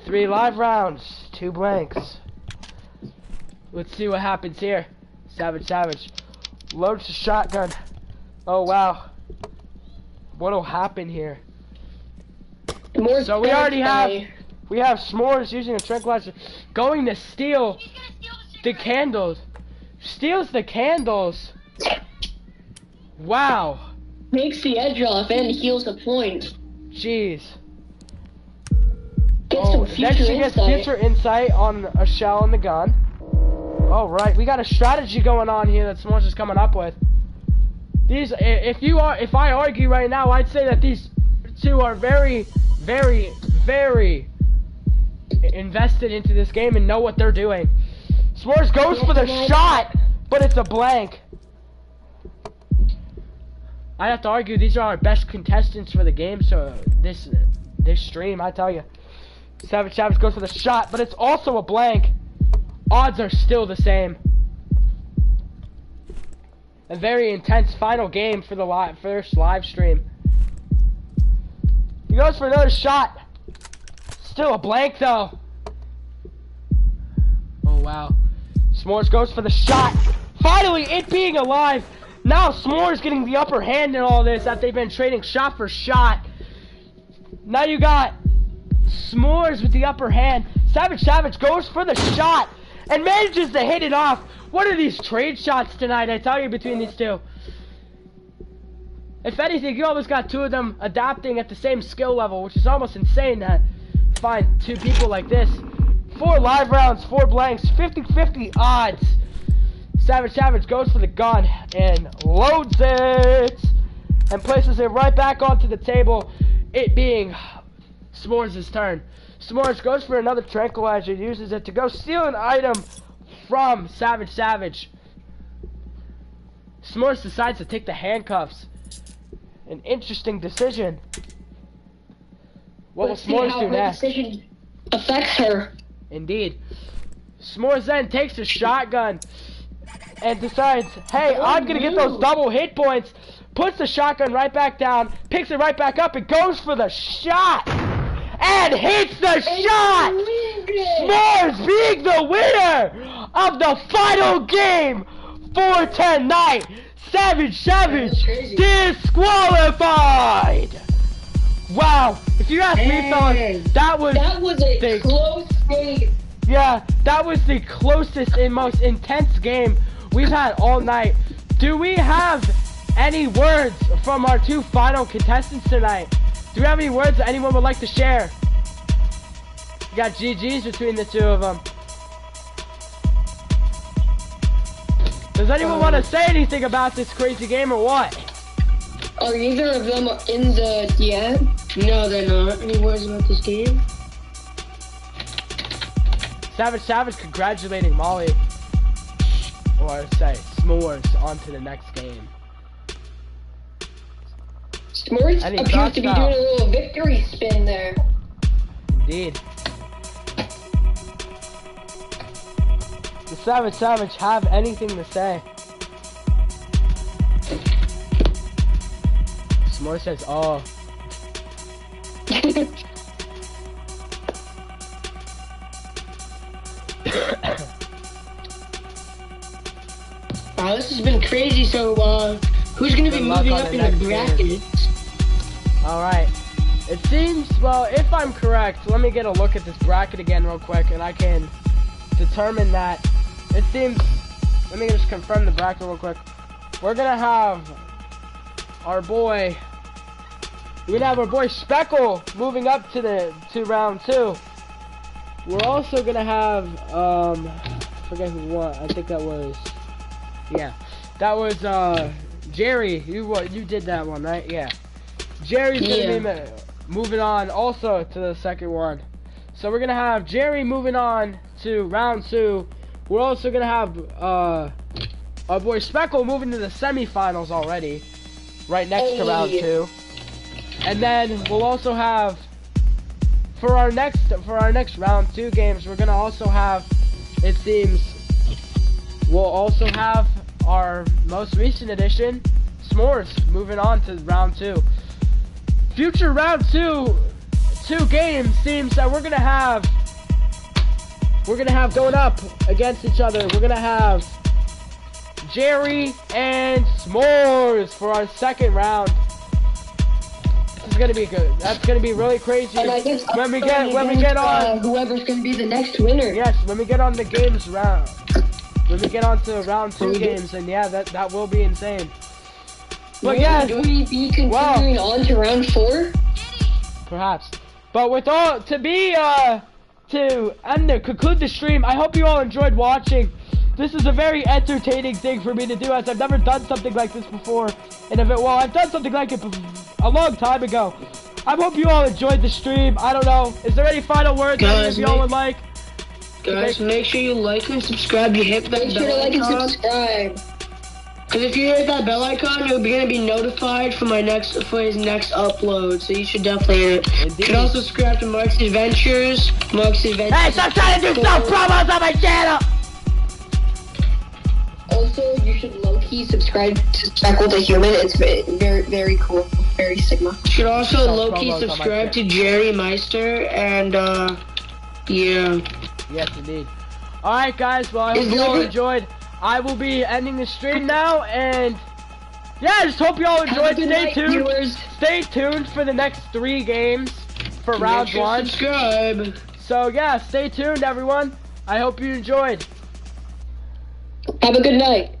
3 live rounds, 2 blanks. Let's see what happens here. SavageSavage loads the shotgun. Oh, wow. What'll happen here? So we already have S'mores using a tranquilizer, going to steal the candles. Steals the candles. Wow. Takes the edge off and heals a point. Jeez. Some Then she gets future insight on a shell in the gun. Alright, we got a strategy going on here that S'mores is coming up with. These, if I argue right now, I'd say that these two are very, very, very invested into this game and know what they're doing. S'mores goes for the shot, but it's a blank. I have to argue these are our best contestants for the game, so this stream, I tell you. SavageSavage goes for the shot, but it's also a blank. Odds are still the same. A very intense final game for the first live stream. He goes for another shot. Still a blank though. Oh wow. S'mores goes for the shot. Finally, it being alive. Now S'mores getting the upper hand in all this after they've been trading shot for shot. Now you got S'mores with the upper hand. SavageSavage goes for the shot and manages to hit it off. What are these trade shots tonight, I tell you, between these two? If anything, you almost got 2 of them adapting at the same skill level, which is almost insane to find 2 people like this. 4 live rounds, 4 blanks, 50-50 odds. SavageSavage goes for the gun and loads it and places it right back onto the table, it being S'mores' turn. S'mores goes for another tranquilizer, uses it to go steal an item from SavageSavage. S'mores decides to take the handcuffs. An interesting decision. What will S'mores do next? Decision affects her. Indeed. S'mores then takes a shotgun and decides, hey, I'm gonna get those double hit points. Puts the shotgun right back down, picks it right back up, and goes for the shot! And hits the shot! S'mores being the winner of the final game for tonight! SavageSavage disqualified! Wow, if you ask me, fellas, that was a close game. Yeah, that was the closest and most intense game we've had all night. Do we have any words from our 2 final contestants tonight? Do we have any words that anyone would like to share? We got GG's between the 2 of them. Does anyone want to say anything about this crazy game or what? Are either of them in the DM? No, they're not. Any words about this game? SavageSavage congratulating Molly, or say S'mores, on to the next game. S'mores appears to be doing a little victory spin there. Indeed. Does SavageSavage have anything to say? S'mores says, oh. Wow, this has been crazy. So, who's gonna be moving up in the brackets? Alright. It seems, well, if I'm correct, let me get a look at this bracket again real quick, and I can determine that. It seems, let me just confirm the bracket real quick. We're gonna have our boy, Speckle moving up to round 2. We're also gonna have, I forget who won. I think that was, yeah, that was Jerry. You did that one, right? Yeah. Jerry's gonna be moving on also to the second one. So we're gonna have Jerry moving on to round 2. We're also gonna have our boy Speckle moving to the semifinals already, right next to round 2. And then we'll also have for our next round 2 games, we're gonna also have, it seems, we'll also have our most recent edition, S'mores, moving on to round 2. Future round 2 games seems that we're gonna have going up against each other. We're gonna have Jerry and S'mores for our second round. This is gonna be good. That's gonna be really crazy. And I guess when we get on whoever's gonna be the next winner. yes, when we get on the games round, when we get on to round 2 games, and yeah, that will be insane. But yeah, Will we be continuing on to round 4? perhaps. But with all to conclude the stream, I hope you all enjoyed watching. This is a very entertaining thing for me to do, as I've never done something like this before. And I've done something like it a long time ago. I hope you all enjoyed the stream. I don't know. Is there any final words any of y'all would like? Guys, make sure you like and subscribe. You hit that Make sure to bell like and icon. subscribe. Because if you hit that bell icon, you're gonna be notified for his next upload. So you should definitely hit it. Indeed. You can also subscribe to Mark's Adventures. Hey, stop trying to do self promos on my channel! Also, you should low-key subscribe to Speckle the Human. It's very, very cool. Very Sigma. You should also Self low-key promos on my subscribe to channel. Jerry Meister and yeah. Yes, indeed. Alright, guys, well, I hope Is you all there- enjoyed. I will be ending the stream now, and yeah, I just hope you all Have a enjoyed. good Stay night, tuned. viewers. Stay tuned for the next 3 games for round Make sure to 1. subscribe. So yeah, stay tuned, everyone. I hope you enjoyed. Have a good night.